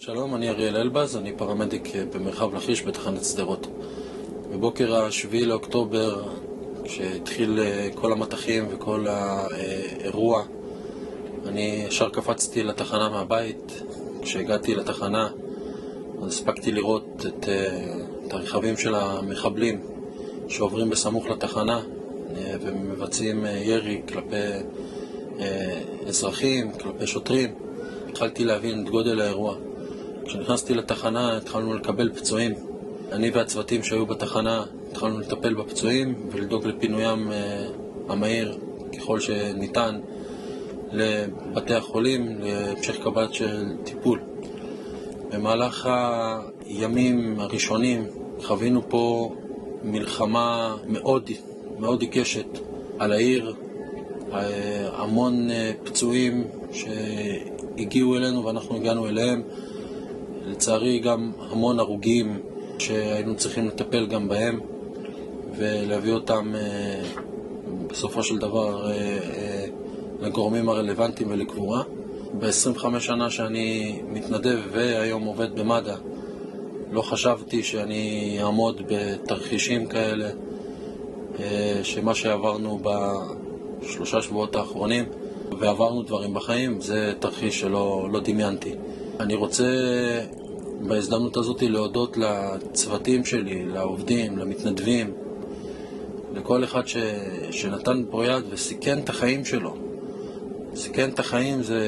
שלום, אני אריאל אלבז, אני פרמדיק במרחב לכיש בתחנת שדרות. בבוקר ה-7 לאוקטובר, כשהתחיל כל המתחים וכל האירוע, אני ישר קפצתי לתחנה מהבית. כשהגעתי לתחנה, אז הספקתי לראות את הרכבים של המחבלים שעוברים בסמוך לתחנה ומבצעים ירי כלפי אזרחים, כלפי שוטרים. התחלתי להבין את גודל האירוע. כשנכנסתי לתחנה התחלנו לקבל פצועים. אני והצוותים שהיו בתחנה התחלנו לטפל בפצועים ולדאוג לפינוים המהיר ככל שניתן לבתי החולים, להמשך קבלת של טיפול. במהלך הימים הראשונים חווינו פה מלחמה מאוד עיקשת על העיר, המון פצועים שהגיעו אלינו ואנחנו הגענו אליהם. לצערי גם המון הרוגים שהיינו צריכים לטפל גם בהם ולהביא אותם בסופו של דבר לגורמים הרלוונטיים ולקבורה. ב-25 שנה שאני מתנדב והיום עובד במד"א, לא חשבתי שאני אעמוד בתרחישים כאלה, שמה שעברנו בשלושה שבועות האחרונים, ועברנו דברים בחיים, זה תרחיש שלא דמיינתי. אני רוצה בהזדמנות הזאת להודות לצוותים שלי, לעובדים, למתנדבים, לכל אחד שנתן פה יד וסיכן את החיים שלו. סיכן את החיים זה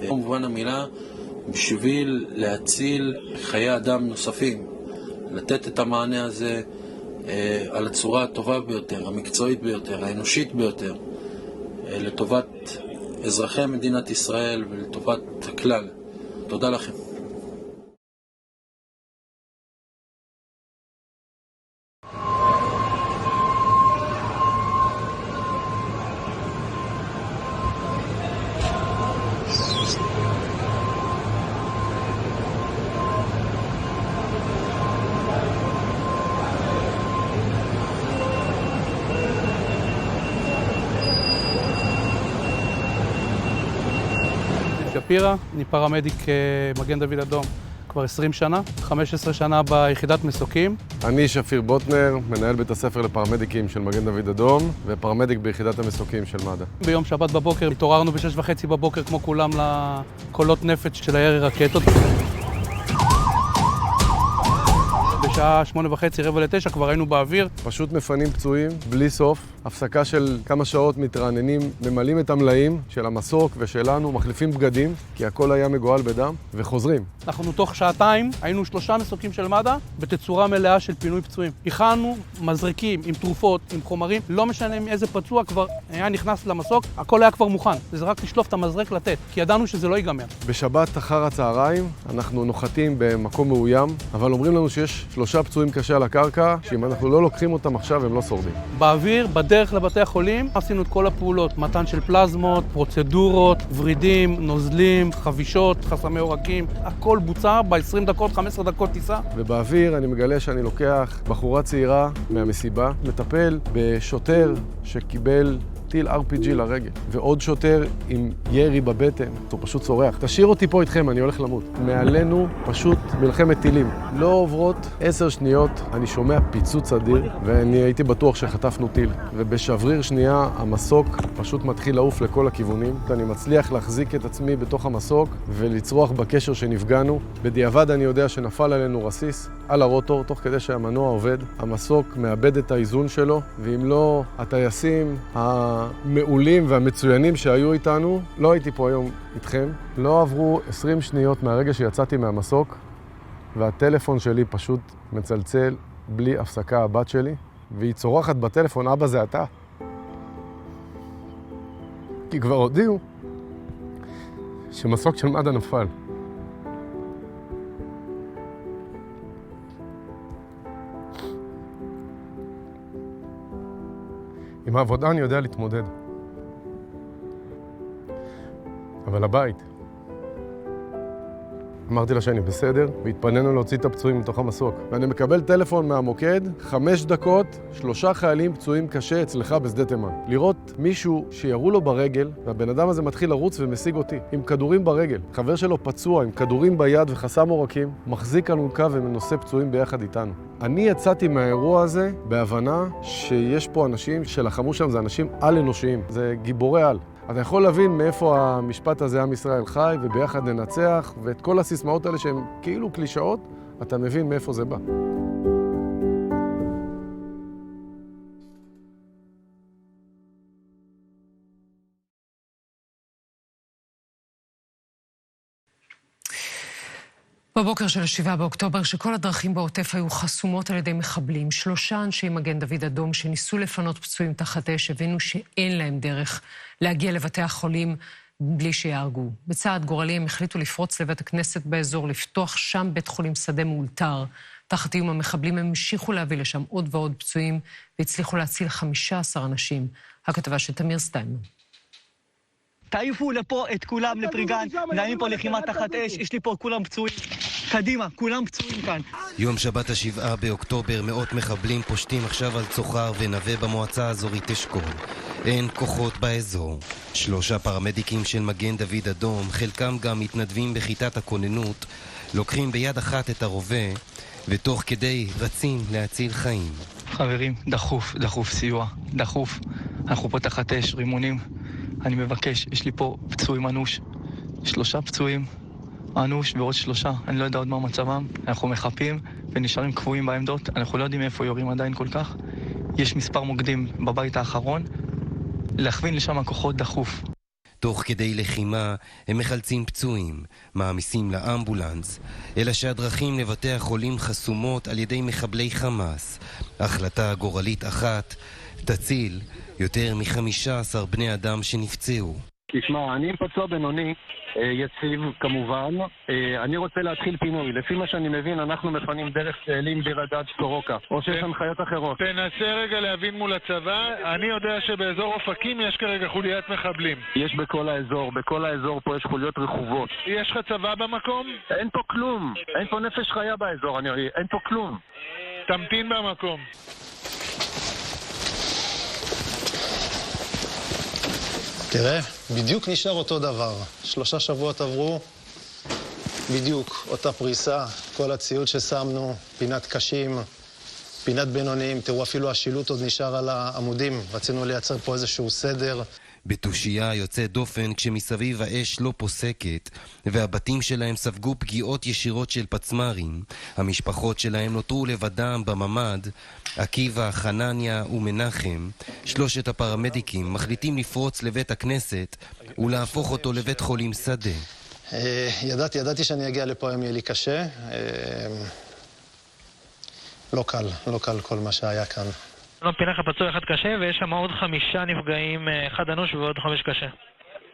במובן המילה בשביל להציל חיי אדם נוספים, לתת את המענה הזה על הצורה הטובה ביותר, המקצועית ביותר, האנושית ביותר, לטובת אזרחי מדינת ישראל ולטובת הכלל. תודה לכם. שפירא, אני פרמדיק מגן דוד אדום כבר 20 שנה, 15 שנה ביחידת מסוקים. אני שפיר בוטנר, מנהל בית הספר לפרמדיקים של מגן דוד אדום ופרמדיק ביחידת המסוקים של מד"א. ביום שבת בבוקר התעוררנו ב-6:30 בבוקר כמו כולם לקולות נפץ של הירי רקטות. בשעה 8:30, 8:45 כבר היינו באוויר. פשוט מפנים פצועים, בלי סוף. הפסקה של כמה שעות מתרעננים, ממלאים את המלאים של המסוק ושלנו, מחליפים בגדים, כי הכל היה מגואל בדם, וחוזרים. אנחנו תוך שעתיים היינו 3 מסוקים של מד"א בתצורה מלאה של פינוי פצועים. הכנו מזרקים עם תרופות, עם חומרים, לא משנה איזה פצוע כבר היה נכנס למסוק, הכל היה כבר מוכן. זה רק לשלוף את המזרק לתת, כי ידענו שזה לא ייגמר. בשבת אחר הצהריים אנחנו נוחתים במקום מאוים, אבל אומרים לנו שיש 3 פצועים קשה על הקרקע, שאם אנחנו לא לוקחים אותם עכשיו הם לא שורדים. באוויר, בדרך לבתי החולים, עשינו את כל הפעולות, מתן של פלזמות, פרוצדורות, ורידים, נוזלים, חבישות, חסמי עורקים, הכל בוצע ב-20 דקות, 15 דקות טיסה. ובאוויר אני מגלה שאני לוקח בחורה צעירה מהמסיבה, מטפל בשוטר שקיבל טיל RPG לרגל, ועוד שוטר עם ירי בבטן, הוא פשוט צורח. תשאיר אותי פה איתכם, אני הולך למות. מעלינו פשוט מלחמת טילים. לא עוברות 10 שניות, אני שומע פיצוץ אדיר, ואני הייתי בטוח שחטפנו טיל. ובשבריר שנייה המסוק פשוט מתחיל לעוף לכל הכיוונים. אני מצליח להחזיק את עצמי בתוך המסוק ולצרוח בקשר שנפגענו. בדיעבד אני יודע שנפל עלינו רסיס על הרוטור, תוך כדי שהמנוע עובד. המסוק מאבד את האיזון שלו, ואם לא, הטייסים, המעולים והמצוינים שהיו איתנו, לא הייתי פה היום איתכם. לא עברו 20 שניות מהרגע שיצאתי מהמסוק, והטלפון שלי פשוט מצלצל בלי הפסקה, הבת שלי, והיא צורחת בטלפון, אבא זה אתה. כי כבר הודיעו שמסוק של מד"א נפל. עם העבודה אני יודע להתמודד. אבל הבית. אמרתי לה שאני בסדר, והתפנינו להוציא את הפצועים מתוך המסוק. ואני מקבל טלפון מהמוקד, 5 דקות, 3 חיילים פצועים קשה אצלך בשדה תימן. לראות מישהו שירו לו ברגל, והבן אדם הזה מתחיל לרוץ ומשיג אותי, עם כדורים ברגל. חבר שלו פצוע, עם כדורים ביד וחסם עורקים, מחזיק אלונקה ומנושא פצועים ביחד איתנו. אני יצאתי מהאירוע הזה בהבנה שיש פה אנשים שלחמו שם, זה אנשים על-אנושיים, זה גיבורי על. אתה יכול להבין מאיפה המשפט הזה עם ישראל חי, וביחד ננצח, ואת כל הסיסמאות האלה שהן כאילו קלישאות, אתה מבין מאיפה זה בא. בבוקר של 7 באוקטובר, שכל הדרכים בעוטף היו חסומות על ידי מחבלים, 3 אנשי מגן דוד אדום שניסו לפנות פצועים תחת אש, הבינו שאין להם דרך להגיע לבתי החולים בלי שיהרגו. בצעד גורלי הם החליטו לפרוץ לבית הכנסת באזור, לפתוח שם בית חולים שדה מאולתר. תחת איום המחבלים הם המשיכו להביא לשם עוד ועוד פצועים, והצליחו להציל 15 אנשים. הכתבה של תמיר סטיימן. תעיפו לפה את כולם לפריגן, נעים פה לחימה תחת אש, יש לי פה כולם פצועים. קדימה, כולם פצועים כאן. יום שבת 7 באוקטובר, מאות מחבלים פושטים עכשיו על צוחר ונווה במועצה האזורית אשכול. אין כוחות באזור. 3 פרמדיקים של מגן דוד אדום, חלקם גם מתנדבים בכיתת הכוננות, לוקחים ביד אחת את הרובה, ותוך כדי רצים להציל חיים. חברים, דחוף, סיוע, דחוף. אנחנו פה תחת אש, רימונים. אני מבקש, יש לי פה פצועים אנוש. 3 פצועים אנוש ועוד 3. אני לא יודע עוד מה מצבם. אנחנו מחפים ונשארים קבועים בעמדות. אנחנו לא יודעים איפה יורים עדיין כל כך. יש מספר מוקדים בבית האחרון. להכווין לשם הכוחות דחוף. תוך כדי לחימה הם מחלצים פצועים, מעמיסים לאמבולנס, אלא שהדרכים לבתי החולים חסומות על ידי מחבלי חמאס. החלטה גורלית אחת תציל יותר מ-15 בני אדם שנפצעו. תשמע, אני פצוע בינוני, יציב כמובן. אני רוצה להתחיל פינוי. לפי מה שאני מבין, אנחנו מפנים דרך צאלים, ביר הדאג', סורוקה. או שיש הנחיות אחרות. תנסה רגע להבין מול הצבא. אני יודע שבאזור אופקים יש כרגע חוליית מחבלים. יש בכל האזור פה יש חוליות רכובות. יש לך צבא במקום? אין פה כלום. אין פה נפש חיה באזור, אין פה כלום. תמתין במקום. תראה, בדיוק נשאר אותו דבר. 3 שבועות עברו, בדיוק אותה פריסה, כל הציוד ששמנו, פינת קשים, פינת בינוניים. תראו, אפילו השילוט עוד נשאר על העמודים. רצינו לייצר פה איזשהו סדר. בתושייה יוצא דופן כשמסביב האש לא פוסקת, והבתים שלהם ספגו פגיעות ישירות של פצמרים. המשפחות שלהם נותרו לבדם בממד. עקיבא, חנניה ומנחם, 3 הפרמדיקים, מחליטים לפרוץ לבית הכנסת ולהפוך אותו לבית חולים שדה. ידעתי שאני אגיע לפה היום יהיה לי קשה. לא קל כל מה שהיה כאן. לא פינה לך פצוע אחד קשה, ויש שם עוד 5 נפגעים, 1 אנוש ועוד 5 קשה.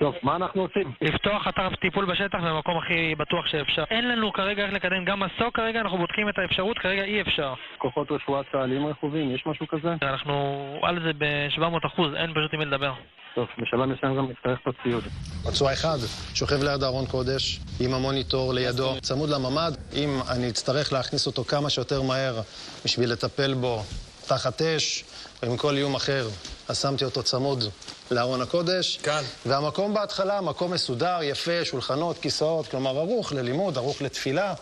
טוב, מה אנחנו עושים? לפתוח אתר טיפול בשטח במקום הכי בטוח שאפשר. אין לנו כרגע איך לקדם גם מסוק כרגע, אנחנו בודקים את האפשרות, כרגע אי אפשר. כוחות רפואה צה"ליים רכובים, יש משהו כזה? אנחנו על זה ב-700%, אין פשוט עם מי לדבר. טוב, בשלב מסוים גם נצטרך את הציוד. פצוע אחד שוכב ליד ארון קודש, עם המוניטור לידו, צמוד לממד. אם אני אצטרך להכניס אותו כמה שיותר מהר בשביל לטפל בו תחת אש, ועם כל איום אחר, אז שמתי אותו צמוד לארון הקודש. כאן. והמקום בהתחלה, מקום מסודר, יפה, שולחנות, כיסאות, כלומר ערוך ללימוד, ערוך לתפילה.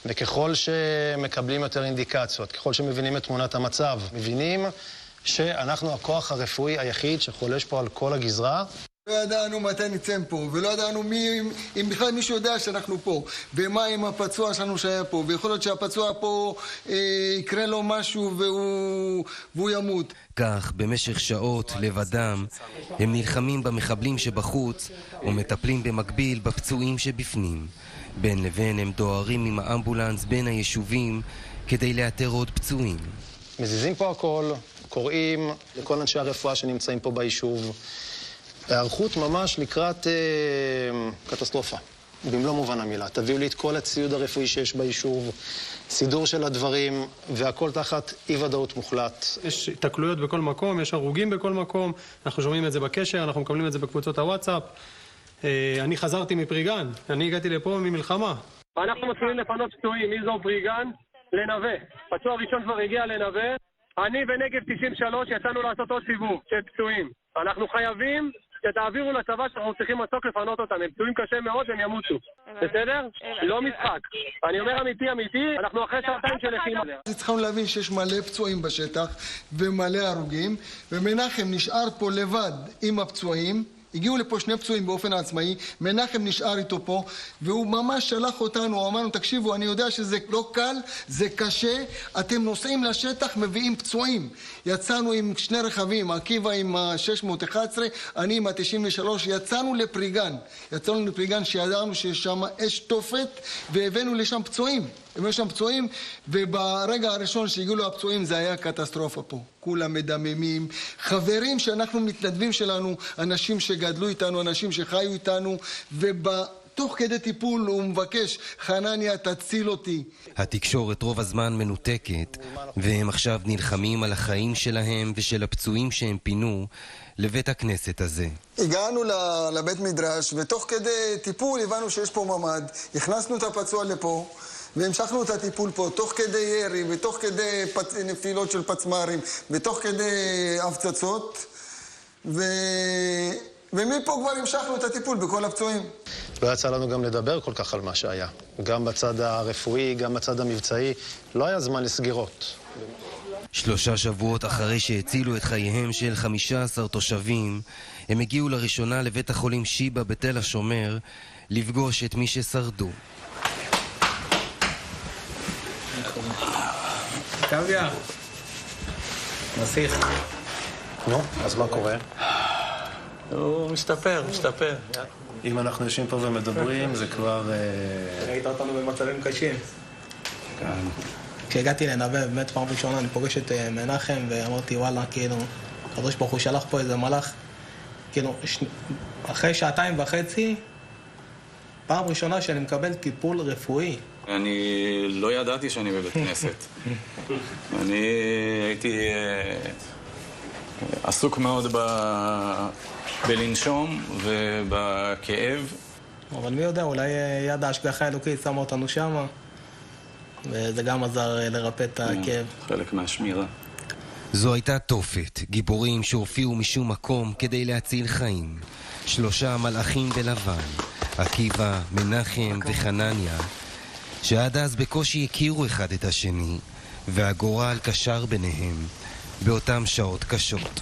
וככל שמקבלים יותר אינדיקציות, ככל שמבינים את תמונת המצב, מבינים שאנחנו הכוח הרפואי היחיד שחולש פה על כל הגזרה. לא ידענו מתי נצא פה, ולא ידענו אם בכלל מישהו יודע שאנחנו פה, ומה עם הפצוע שלנו שהיה פה, ויכול להיות שהפצוע פה יקרה לו משהו והוא ימות. כך, במשך שעות, לבדם, הם נלחמים במחבלים שבחוץ, ומטפלים במקביל בפצועים שבפנים. בין לבין הם דוהרים עם האמבולנס בין היישובים, כדי לאתר עוד פצועים. מזיזים פה הכל, קוראים לכל אנשי הרפואה שנמצאים פה ביישוב. הערכות ממש לקראת קטסטרופה, במלוא מובן המילה. תביאו לי את כל הציוד הרפואי שיש ביישוב, סידור של הדברים, והכל תחת אי-ודאות מוחלט. יש תקלויות בכל מקום, יש הרוגים בכל מקום, אנחנו שומעים את זה בקשר, אנחנו מקבלים את זה בקבוצות הוואטסאפ. אני חזרתי מפריגן, אני הגעתי לפה ממלחמה. אנחנו מתחילים לפנות פצועים, מאזור פריגן לנווה. פצוע ראשון כבר הגיע לנווה. אני ונגב 93 יצאנו לעשות עוד סיבוב של פצועים. אנחנו חייבים שתעבירו לצבא שאנחנו צריכים מסוק לפנות אותם. הם פצועים קשה מאוד, הם ימותו. בסדר? לא משחק. אני אומר אמיתי, אנחנו אחרי שעתיים של לחימה. צריכים להבין שיש מלא פצועים בשטח ומלא הרוגים, ומנחם נשאר פה לבד עם הפצועים. הגיעו לפה שני פצועים באופן עצמאי, מנחם נשאר איתו פה, והוא ממש שלח אותנו, הוא אמרנו, תקשיבו, אני יודע שזה לא קל, זה קשה, אתם נוסעים לשטח, מביאים פצועים. יצאנו עם שני רכבים, עקיבא עם ה-611, אני עם ה-93, יצאנו לפריגן שידענו שיש שם אש תופת, והבאנו לשם פצועים. וברגע הראשון שהגיעו לו הפצועים זה היה קטסטרופה פה. כולם מדממים, חברים שאנחנו מתנדבים שלנו, אנשים שגדלו איתנו, אנשים שחיו איתנו, תוך כדי טיפול הוא מבקש, חנניה תציל אותי. התקשורת רוב הזמן מנותקת, והם עכשיו נלחמים על החיים שלהם ושל הפצועים שהם פינו לבית הכנסת הזה. הגענו לבית מדרש, ותוך כדי טיפול הבנו שיש פה ממד, הכנסנו את הפצוע לפה, והמשכנו את הטיפול פה, תוך כדי ירי, ותוך כדי נפילות של פצמרים, ותוך כדי הפצצות, ומפה כבר המשכנו את הטיפול בכל הפצועים. לא יצא לנו גם לדבר כל כך על מה שהיה. גם בצד הרפואי, גם בצד המבצעי, לא היה זמן לסגירות. 3 שבועות אחרי שהצילו את חייהם של 15 תושבים, הם הגיעו לראשונה לבית החולים שיבא בתל השומר, לפגוש את מי ששרדו. קוויה, נסיך. נו, אז מה קורה? הוא משתפר. אם אנחנו יושבים פה ומדברים, זה כבר... ראית אותנו במצבים קשים. כשהגעתי לנווה, באמת פעם ראשונה, אני פוגש את מנחם, ואמרתי, וואלה, כאילו, הקדוש ברוך הוא שלח פה איזה מלאך, כאילו, אחרי 2.5 שעות, פעם ראשונה שאני מקבל טיפול רפואי. אני לא ידעתי שאני בבית כנסת. אני הייתי עסוק מאוד בלנשום ובכאב. אבל מי יודע, אולי יד ההשגחה האלוקית שמה אותנו שמה, וזה גם עזר לרפא את הכאב. חלק מהשמירה. זו הייתה תופת, גיבורים שהופיעו משום מקום כדי להציל חיים. 3 מלאכים בלבן, עקיבא, מנחם וחנניה, שעד אז בקושי הכירו אחד את השני, והגורל קשר ביניהם באותם שעות קשות.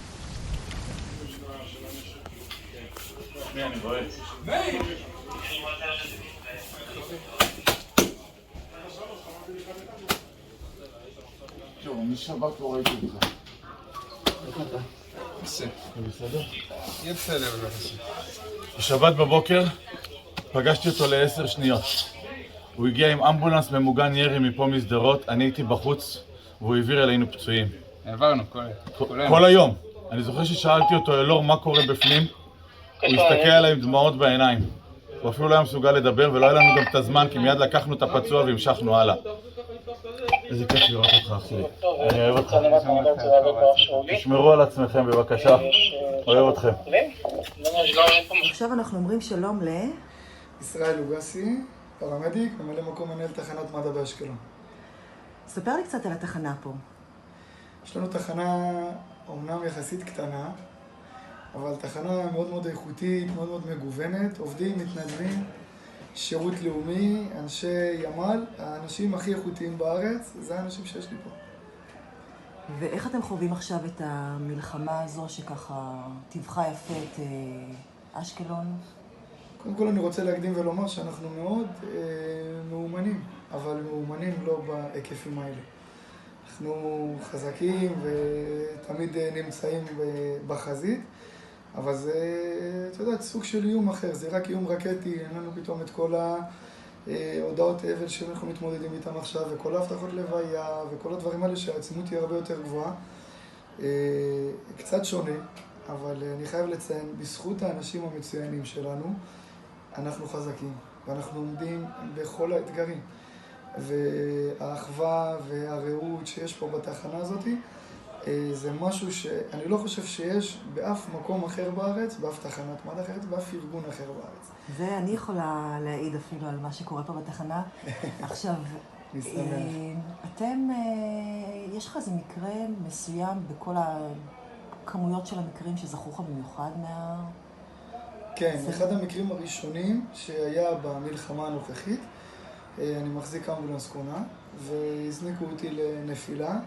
משבת לא ראיתי אותך. איך אתה? בסדר. בסדר? יהיה בסדר, בבקשה. בשבת בבוקר פגשתי אותו ל10 שניות. הוא הגיע עם אמבולנס ממוגן ירי מפה מסדרות, אני הייתי בחוץ והוא העביר אלינו פצועים. העברנו כל היום. אני זוכר ששאלתי אותו, אלור, מה קורה בפנים? הוא הסתכל עליי עם דמעות בעיניים. הוא אפילו לא היה מסוגל לדבר ולא היה לנו גם את הזמן, כי מיד לקחנו את הפצוע והמשכנו הלאה. איזה כיף לראות אותך, אחי. אני אוהב אותך. תשמרו על עצמכם בבקשה. אוהב אתכם. עכשיו אנחנו אומרים שלום ישראל לוגסי, פרמדיק, ממלא מקום מנהל תחנת מד"א באשקלון. ספר לי קצת על התחנה פה. יש לנו תחנה אומנם יחסית קטנה, אבל תחנה מאוד מאוד איכותית, מאוד מאוד מגוונת, עובדים, מתנדבים, שירות לאומי, אנשי ימ"ל, האנשים הכי איכותיים בארץ, זה האנשים שיש לי פה. ואיך אתם חווים עכשיו את המלחמה הזו שככה טבחה יפה אשקלון? קודם כל אני רוצה להקדים ולומר שאנחנו מאוד מאומנים, אבל מאומנים לא בהיקפים האלה. אנחנו חזקים ותמיד נמצאים בחזית, אבל זה, אתה יודע, סוג של איום אחר, זה רק איום רקטי, אין לנו פתאום את כל ההודעות אבל שאנחנו מתמודדים איתם עכשיו, וכל ההבטחות לוויה, וכל הדברים האלה שהעצימות היא הרבה יותר גבוהה. קצת שונה, אבל אני חייב לציין, בזכות האנשים המצוינים שלנו, אנחנו חזקים, ואנחנו עומדים בכל האתגרים. והאחווה והרעות שיש פה בתחנה הזאת, זה משהו שאני לא חושב שיש באף מקום אחר בארץ, באף תחנת מד"א אחרת, באף ארגון אחר בארץ. זה אני יכולה להעיד אפילו על מה שקורה פה בתחנה. עכשיו, אתם, יש לך איזה מקרה מסוים בכל הכמויות של המקרים שזכו לך במיוחד כן, אחד המקרים הראשונים שהיה במלחמה הנוכחית, אני מחזיק אמבולנס קונה, והזניקו אותי לנפילה.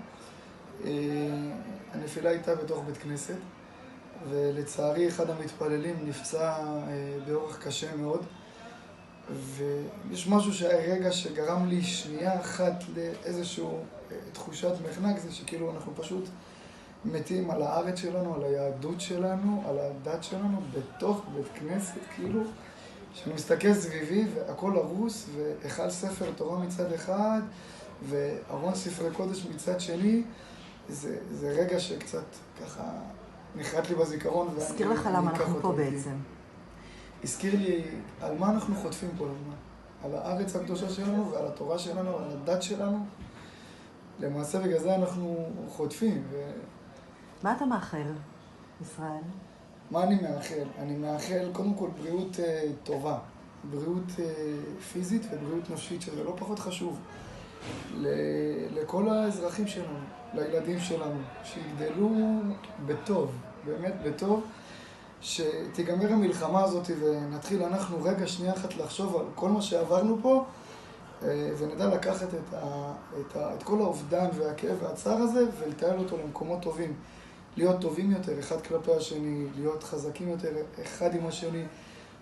הנפילה הייתה בתוך בית כנסת, ולצערי אחד המתפללים נפצע באורח קשה מאוד, ויש משהו שהרגע שגרם לי שנייה אחת לאיזושהי תחושת מחנק, זה שכאילו אנחנו פשוט מתים על הארץ שלנו, על היהדות שלנו, על הדת שלנו, בתוך בית כנסת, כאילו, שאני מסתכל סביבי והכל הרוס, והיכל ספר תורה מצד אחד, וארון ספרי קודש מצד שני, זה רגע שקצת ככה נחרט לי בזיכרון. הזכיר לך למה אנחנו פה בעצם. הזכיר לי על מה אנחנו חוטפים פה לזמן. על הארץ הקדושה שלנו ועל התורה שלנו ועל הדת שלנו. למעשה בגלל זה אנחנו חוטפים. מה אתה מאחל, ישראל? מה אני מאחל? אני מאחל קודם כל בריאות טובה. בריאות פיזית ובריאות נפשית, שזה לא פחות חשוב. לכל האזרחים שלנו, לילדים שלנו, שיגדלו בטוב, באמת בטוב, שתיגמר המלחמה הזאת ונתחיל אנחנו רגע שנייה אחת לחשוב על כל מה שעברנו פה, ונדע לקחת את כל האובדן והכאב והצער הזה ולתאר אותו למקומות טובים. להיות טובים יותר אחד כלפי השני, להיות חזקים יותר אחד עם השני,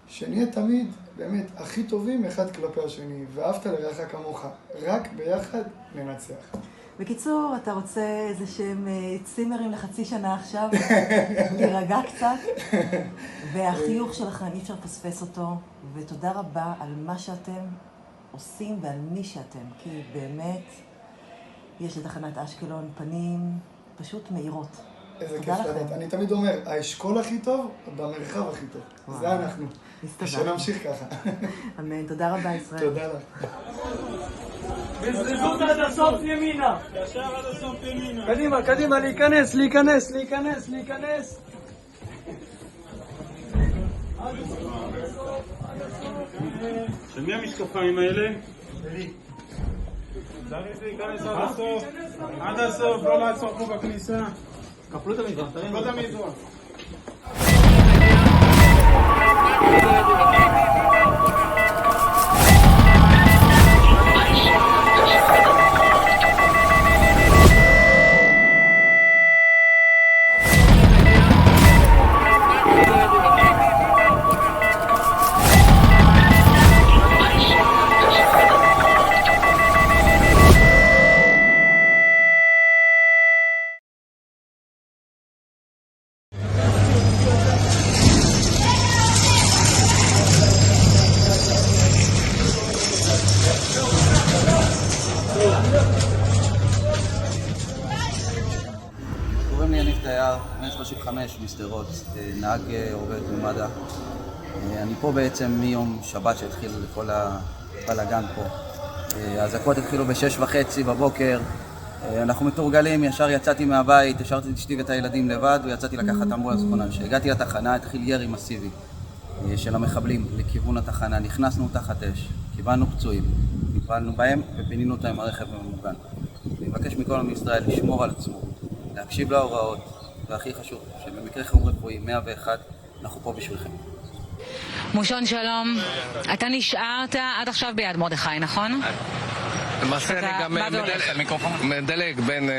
שנהיה תמיד באמת הכי טובים אחד כלפי השני, ואהבת לרעך כמוך, רק ביחד ננצח. בקיצור, אתה רוצה איזה שהם צימרים לחצי שנה עכשיו, להירגע קצת, והחיוך שלכם אי אפשר לפספס אותו, ותודה רבה על מה שאתם עושים ועל מי שאתם, כי באמת יש לתחנת אשקלון פנים פשוט מהירות. איזה כיף לדעת. אני תמיד אומר, האשכול הכי טוב במרחב הכי טוב. זה אנחנו. ושנמשיך ככה. אמן. תודה רבה, ישראל. תודה לך. בזריזות עד הסוף ימינה. ישר עד הסוף ימינה. קדימה, קדימה, להיכנס, להיכנס, להיכנס, להיכנס. של מי המשקפיים האלה? שלי. צריך להיכנס עד הסוף. עד הסוף, לא לעצור פה בכניסה. קפלו את המזרח, תראינו. קפלו את המזרח. בן 35 משדרות, נהג עובד במד"א. אני פה בעצם מיום שבת שהתחיל כל הבלגן פה. האזעקות התחילו ב6:30 בבוקר. אנחנו מתורגלים, ישר יצאתי מהבית, השארתי את אשתי ואת הילדים לבד ויצאתי לקחת אמבולנס כונן. כשהגעתי לתחנה התחיל ירי מסיבי של המחבלים לכיוון התחנה. נכנסנו תחת אש, קיבלנו פצועים, טיפלנו בהם ופינינו אותם עם הרכב הממוגן. אני מבקש מכל עם ישראל לשמור על עצמו, להקשיב להוראות, והכי חשוב, שבמקרה חירום רפואי 101, אנחנו פה בשבילכם. מושון שלום, אתה נשארת עד עכשיו ביד מרדכי, נכון? למעשה אני גם מדלג בין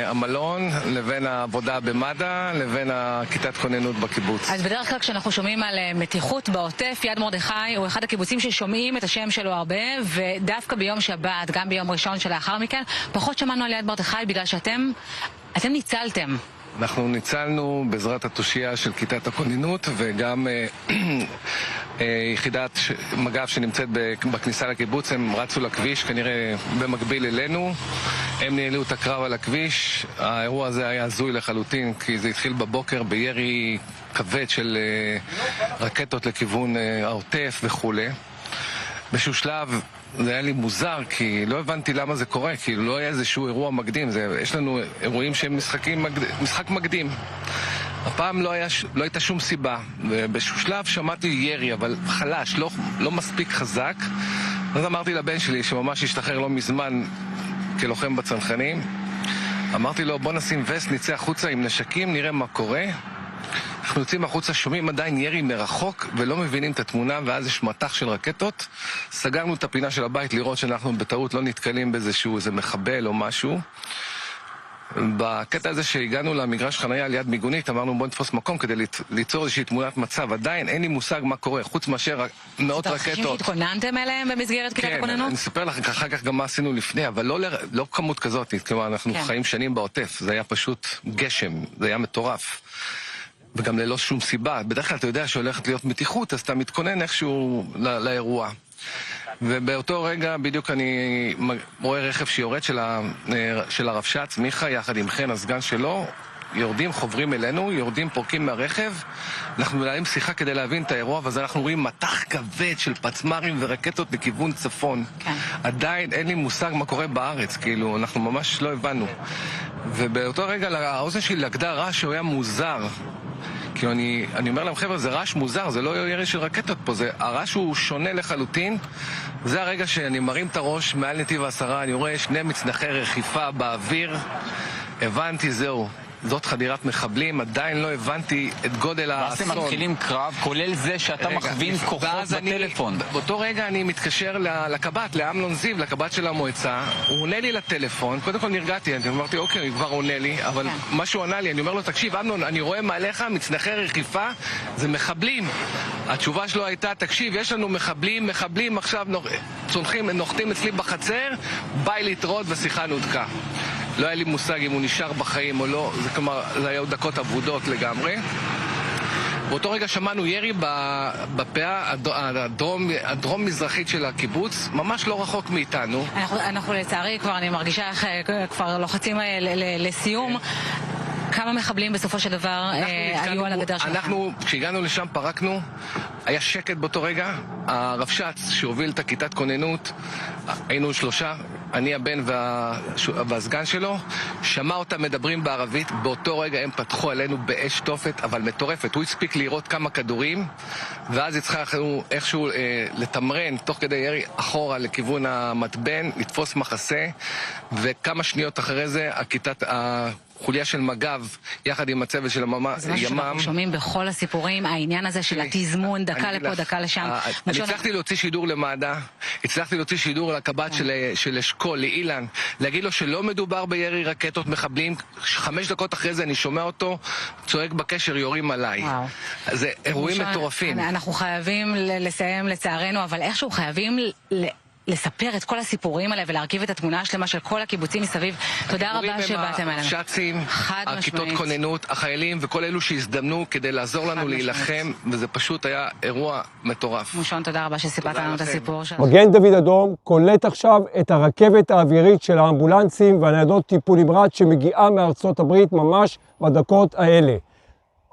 המלון לבין העבודה במד"א לבין הכיתת כוננות בקיבוץ. אז בדרך כלל כשאנחנו שומעים על מתיחות בעוטף, יד מרדכי הוא אחד הקיבוצים ששומעים את השם שלו הרבה, ודווקא ביום שבת, גם ביום ראשון שלאחר מכן, פחות שמענו על יד מרדכי בגלל שאתם ניצלתם. אנחנו ניצלנו בעזרת התושייה של כיתת הכוננות וגם יחידת מג"ב שנמצאת בכניסה לקיבוץ. הם רצו לכביש כנראה במקביל אלינו, הם ניהלו את הקרב על הכביש. האירוע הזה היה הזוי לחלוטין כי זה התחיל בבוקר בירי כבד של רקטות לכיוון העוטף וכו'. באיזשהו שלב זה היה לי מוזר, כי לא הבנתי למה זה קורה, כי לא היה איזשהו אירוע מקדים. יש לנו אירועים שהם משחק מקדים. הפעם לא הייתה שום סיבה, ובאיזשהו שלב שמעתי ירי, אבל חלש, לא מספיק חזק. אז אמרתי לבן שלי, שממש השתחרר לא מזמן כלוחם בצנחנים, אמרתי לו, בוא נשים וסט, נצא החוצה עם נשקים, נראה מה קורה. אנחנו יוצאים החוצה, שומעים עדיין ירי מרחוק ולא מבינים את התמונה, ואז יש מטח של רקטות. סגרנו את הפינה של הבית לראות שאנחנו בטעות לא נתקלים באיזשהו מחבל או משהו. בקטע הזה שהגענו למגרש חנייה ליד מיגונית, אמרנו בוא נתפוס מקום כדי ליצור איזושהי תמונת מצב. עדיין אין לי מושג מה קורה, חוץ מאשר מאות רקטות. תרחישים שהתכוננתם אליהם במסגרת כיתת הכוננות? כן, אני אספר לך אחר כך גם מה עשינו לפני, אבל לא כמות כזאת, כלומר אנחנו חיים שנים בעוטף, זה היה פשוט גשם, זה היה מטורף. וגם ללא שום סיבה. בדרך כלל אתה יודע שהולכת להיות מתיחות, אז אתה מתכונן איכשהו לאירוע. ובאותו רגע בדיוק אני רואה רכב שיורד של הרבש"ץ, מיכה, יחד עם חן, הסגן שלו, יורדים, חוברים אלינו, יורדים, פורקים מהרכב, אנחנו מנהלים שיחה כדי להבין את האירוע, ואז אנחנו רואים מטח כבד של פצמ"רים ורקטות לכיוון צפון. כן. עדיין אין לי מושג מה קורה בארץ, כאילו, אנחנו ממש לא הבנו. ובאותו רגע האוזן שלי לגדה רעש שהוא היה מוזר. כאילו אני אומר להם, חבר'ה, זה רעש מוזר, זה לא ירי של רקטות פה, הרעש הוא שונה לחלוטין. זה הרגע שאני מרים את הראש מעל נתיב העשרה, אני רואה שני מצנחי רכיפה באוויר, הבנתי, זהו, זאת חדירת מחבלים, עדיין לא הבנתי את גודל האסון. ואז הם מתחילים קרב, כולל זה שאתה מכווין כוחות בטלפון. באותו רגע אני מתקשר לקב"ט, לאמנון זיו, לקב"ט של המועצה, הוא עונה לי לטלפון, קודם כל נרגעתי, אני אמרתי, אוקיי, הוא כבר עונה לי, אבל מה שהוא עונה לי, אני אומר לו, תקשיב, אמנון, אני רואה מעליך מצנחי רכיפה, זה מחבלים. התשובה שלו הייתה, תקשיב, יש לנו מחבלים עכשיו נוחתים אצלי בחצר, ביי להתראות ושיחה נודקה. לא היה לי מושג אם הוא נשאר בחיים או לא, זה היה דקות אבודות לגמרי. באותו רגע שמענו ירי בפאה הדרום-מזרחית של הקיבוץ, ממש לא רחוק מאיתנו. אנחנו לצערי כבר, אני מרגישה איך כבר לוחצים לסיום. כמה מחבלים בסופו של דבר היו על הגדר שלכם? אנחנו, כשהגענו לשם, פרקנו, היה שקט באותו רגע. הרבש"ץ שהוביל את הכיתת כוננות, היינו שלושה, אני הבן והסגן שלו, שמע אותם מדברים בערבית, באותו רגע הם פתחו עלינו באש תופת, אבל מטורפת. הוא הספיק לראות כמה כדורים, ואז הצלחנו איכשהו לתמרן תוך כדי ירי אחורה לכיוון המתבן, לתפוס מחסה, וכמה שניות אחרי זה חוליה של מג"ב, יחד עם הצוות של ימ"מ. זה משהו שאנחנו שומעים בכל הסיפורים, העניין הזה של התזמון, דקה לפה, דקה לשם. אני הצלחתי להוציא שידור למד"א, הצלחתי להוציא שידור לקב"ט של אשכול, לאילן, להגיד לו שלא מדובר בירי רקטות מחבלים. 5 דקות אחרי זה אני שומע אותו, צועק בקשר, יורים עליי. זה אירועים מטורפים. אנחנו חייבים לסיים לצערנו, אבל איכשהו חייבים לספר את כל הסיפורים האלה ולהרכיב את התמונה השלמה של כל הקיבוצים מסביב. תודה רבה שבאתם אלינו. הש"צים, הכיתות כוננות, החיילים וכל אלו שהזדמנו כדי לעזור לנו להילחם, וזה פשוט היה אירוע מטורף. מושון, תודה רבה שסיפרת לנו את הסיפור שלך. מגן דוד אדום קולט עכשיו את הרכבת האווירית של האמבולנסים והניידות טיפול נמרץ שמגיעה מארצות הברית ממש בדקות האלה.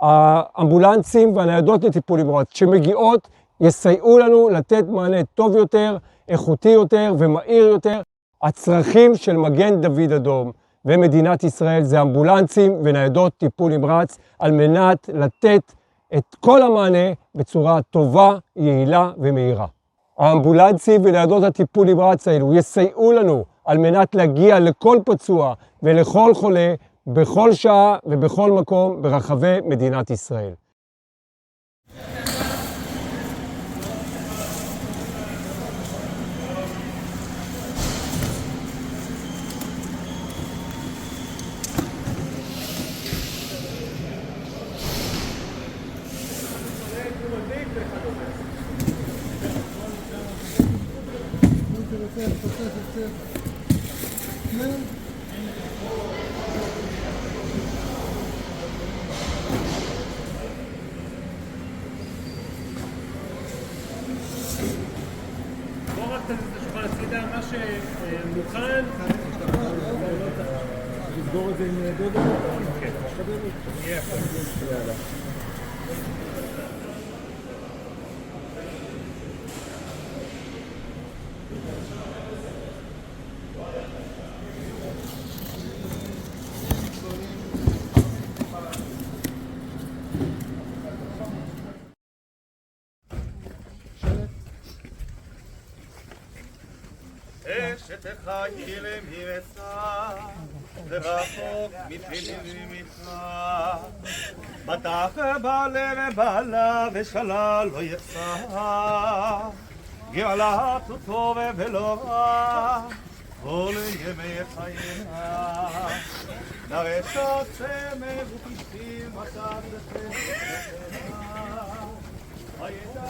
האמבולנסים והניידות לטיפול נמרץ שמגיעות יסייעו לנו לתת מענה טוב יותר, איכותי יותר ומהיר יותר. הצרכים של מגן דוד אדום ומדינת ישראל זה אמבולנסים וניידות טיפול נמרץ על מנת לתת את כל המענה בצורה טובה, יעילה ומהירה. האמבולנסים וניידות הטיפול נמרץ האלו יסייעו לנו על מנת להגיע לכל פצוע ולכל חולה בכל שעה ובכל מקום ברחבי מדינת ישראל. תוספת צבע. כן? בוא רק תזיז את השולחן הצידה, מה שמוכן. לסגור את זה עם דודו? כן. יאללה. אשת חיי למירצה, ורחוק מפיני ממך. בטח בעלה ובעלה ושלל לא יחסר. גאלה טוב ולא רע, כל ימי חיינה. נרשת צמר ופשעים מצד לחיינה. הידע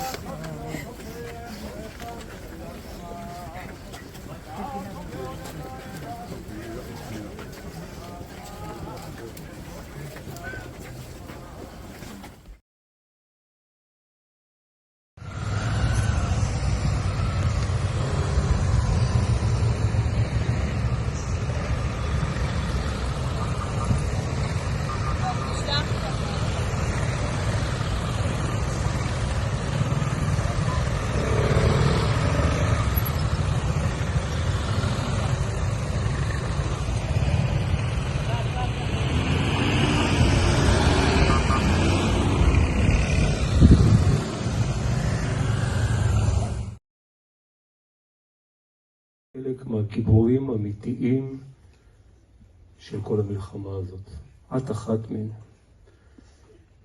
חלק מהגיבורים האמיתיים של כל המלחמה הזאת. את אחת מהן.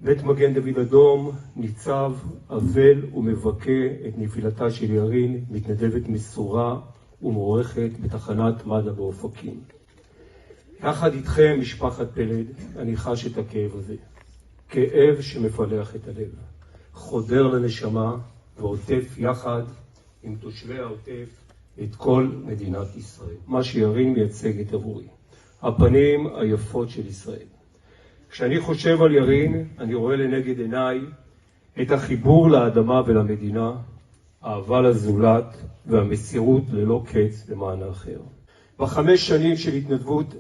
בית מגן דוד אדום ניצב אבל ומבכה את נפילתה של ירין, מתנדבת מסורה ומוערכת בתחנת מד"א באופקים. יחד איתכם, משפחת פלד, אני חש את הכאב הזה. כאב שמפלח את הלב. חודר לנשמה ועוטף יחד עם תושבי העוטף את כל מדינת ישראל. מה שירין מייצגת עבורי. הפנים היפות של ישראל. כשאני חושב על ירין, אני רואה לנגד עיניי את החיבור לאדמה ולמדינה, האהבה לזולת והמסירות ללא קץ למען האחר. ב5 שנים של התנדבות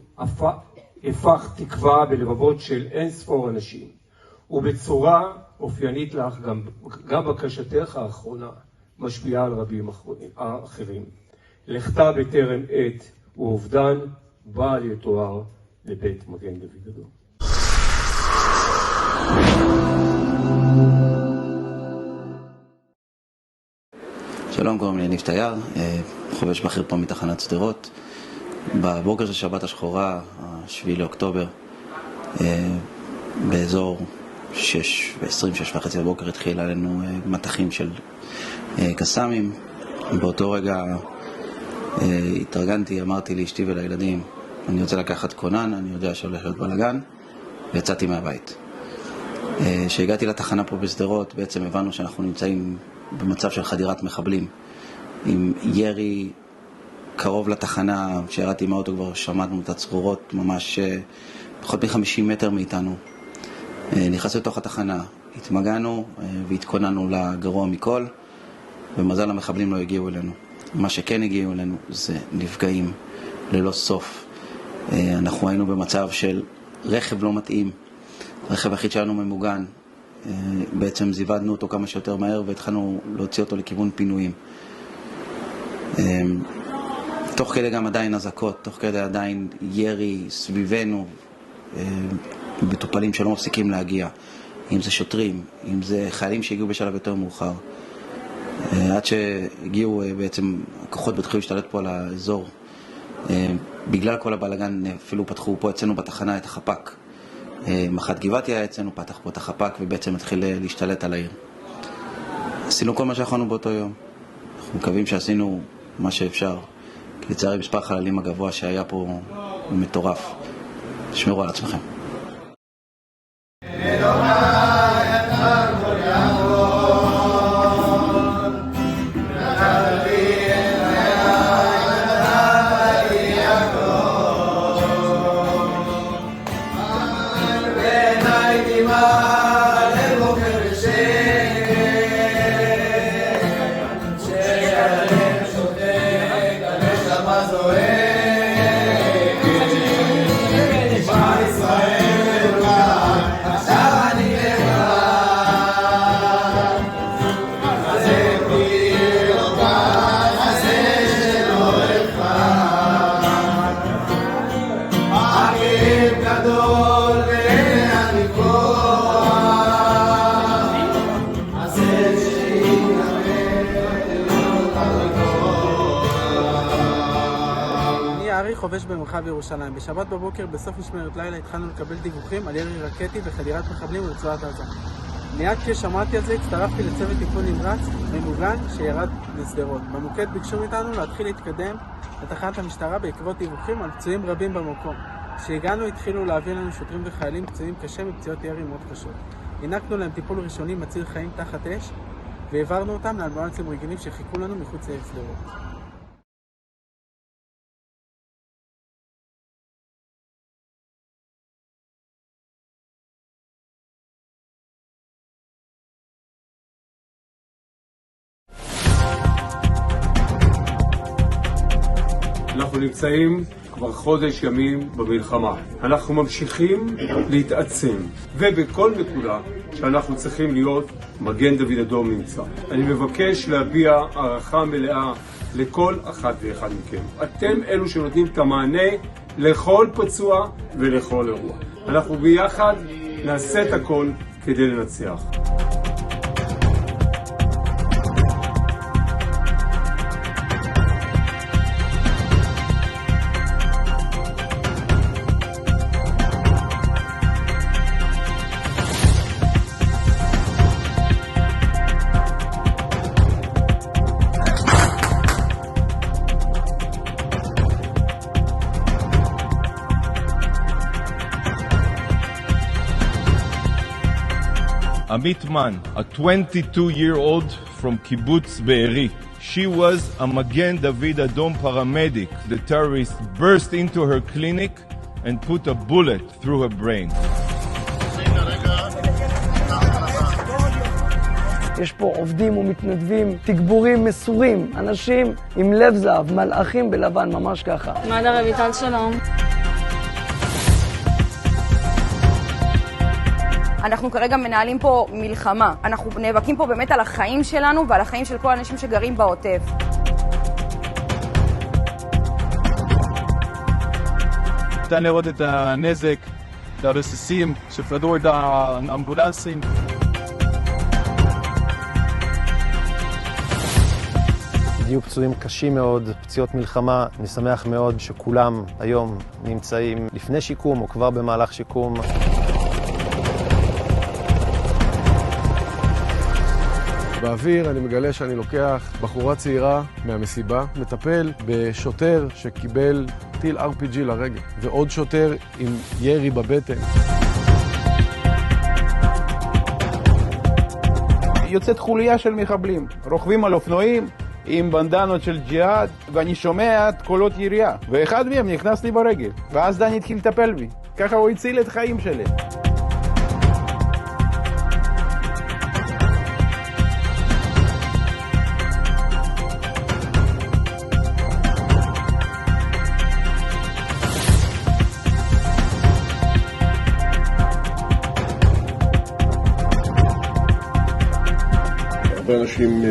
הפך תקווה בלבבות של אין ספור אנשים, ובצורה אופיינית לך גם בקשתך האחרונה משפיעה על רבים אחרים. לכתה בטרם עת ואובדן בעל יתואר לבית מגן דוד אדום. שלום, קוראים לי יניב תייר, חובש בכיר פה מתחנת שדרות. בבוקר של שבת השחורה, 7 לאוקטובר, באזור 6:20, 6:30 בבוקר התחיל עלינו מטחים של קסאמים. באותו רגע התארגנתי, אמרתי לאשתי ולילדים, אני רוצה לקחת כונן, אני יודע שהולך להיות בלגן, ויצאתי מהבית. כשהגעתי לתחנה פה בשדרות, בעצם הבנו שאנחנו נמצאים במצב של חדירת מחבלים, עם ירי קרוב לתחנה. כשירדתי מהאוטו כבר שמענו את הצרורות ממש פחות מ-50 מטר מאיתנו. נכנסנו לתוך התחנה, התמגנו והתכוננו לגרוע מכל, ומזל המחבלים לא הגיעו אלינו. מה שכן הגיעו אלינו זה נפגעים ללא סוף. אנחנו היינו במצב של רכב לא מתאים, רכב היחיד שלנו ממוגן. בעצם זיוודנו אותו כמה שיותר מהר והתחלנו להוציא אותו לכיוון פינויים. תוך כדי גם עדיין אזעקות, תוך כדי עדיין ירי סביבנו, מטופלים שלא מפסיקים להגיע, אם זה שוטרים, אם זה חיילים שהגיעו בשלב יותר מאוחר. עד שהגיעו בעצם הכוחות בתחילו להשתלט פה על האזור. בגלל כל הבלגן אפילו פתחו פה אצלנו בתחנה את החפ"ק. מח"ט גבעתי היה אצלנו, פתח פה את החפ"ק ובעצם התחיל להשתלט על העיר. עשינו כל מה שיכולנו באותו יום. אנחנו מקווים שעשינו מה שאפשר. כי לצערי מספר החללים הגבוה שהיה פה הוא מטורף. תשמרו על עצמכם. אני חובש במרחב ירושלים. בשבת בבוקר בסוף משמרת לילה התחלנו לקבל דיווחים על ירי רקטי וחדירת מחבלים לרצועת עזה. מיד כששמעתי על זה הצטרפתי לצוות טיפול נמרץ ממוגן שירד לשדרות. במוקד ביקשו מאיתנו להתחיל להתקדם לתחנת המשטרה בעקבות דיווחים על פצועים רבים במקום. כשהגענו התחילו להביא לנו שוטרים וחיילים פצועים קשה מפציעות ירי מאוד קשות. הענקנו להם טיפול ראשוני מציל חיים תחת אש והעברנו אותם לאמבולנסים רגילים שחיכו לנו מחוץ לעיר שדרות. אנחנו נמצאים כבר חודש ימים במלחמה. אנחנו ממשיכים להתעצם, ובכל נקודה שאנחנו צריכים להיות, מגן דוד אדום נמצא. אני מבקש להביע הערכה מלאה לכל אחת ואחד מכם. אתם אלו שנותנים את המענה לכל פצוע ולכל אירוע. אנחנו ביחד נעשה את הכל כדי לנצח. Amit Man, a 22-year-old from Kibbutz Be'eri. She was a Magen David Adom paramedic. The terrorist burst into her clinic and put a bullet through her brain. יש פה עובדים ומתנדבים, תגבורים מסורים, אנשים עם לב זהב, מלאכים בלבן, ממש ככה. מד"א רויטל, שלום. אנחנו כרגע מנהלים פה מלחמה. אנחנו נאבקים פה באמת על החיים שלנו ועל החיים של כל האנשים שגרים בעוטף. ניתן לראות את הנזק, את הרסיסים שפרדו את האמבולנסים. הגיעו פצועים קשים מאוד, פציעות מלחמה. אני שמח מאוד שכולם היום נמצאים לפני שיקום או כבר במהלך שיקום. באוויר אני מגלה שאני לוקח בחורה צעירה מהמסיבה, מטפל בשוטר שקיבל טיל RPG לרגל, ועוד שוטר עם ירי בבטן. יוצאת חוליה של מחבלים, רוכבים על אופנועים עם בנדנות של ג'יהאד, ואני שומע את קולות ירייה, ואחד מהם נכנס לי ברגל, ואז דני התחיל לטפל בי. ככה הוא הציל את חיים שלי. הרבה אנשים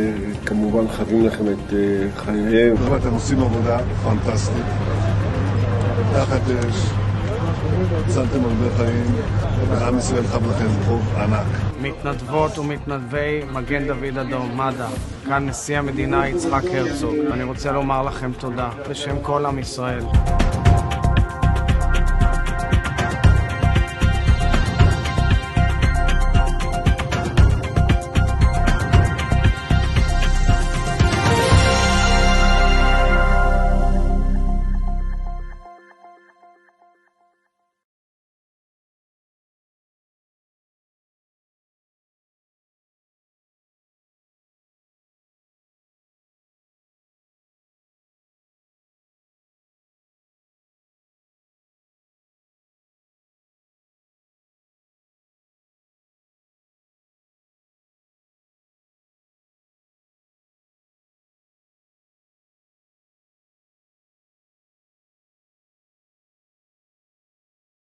כמובן חייבים לכם את חייהם. אתם עושים עבודה פנטסטית. תחת אש, הצלתם הרבה חיים, ועם ישראל חייב לכם חוב ענק. מתנדבות ומתנדבי מגן דוד אדום, מד"א. כאן נשיא המדינה יצחק הרצוג. אני רוצה לומר לכם תודה בשם כל עם ישראל.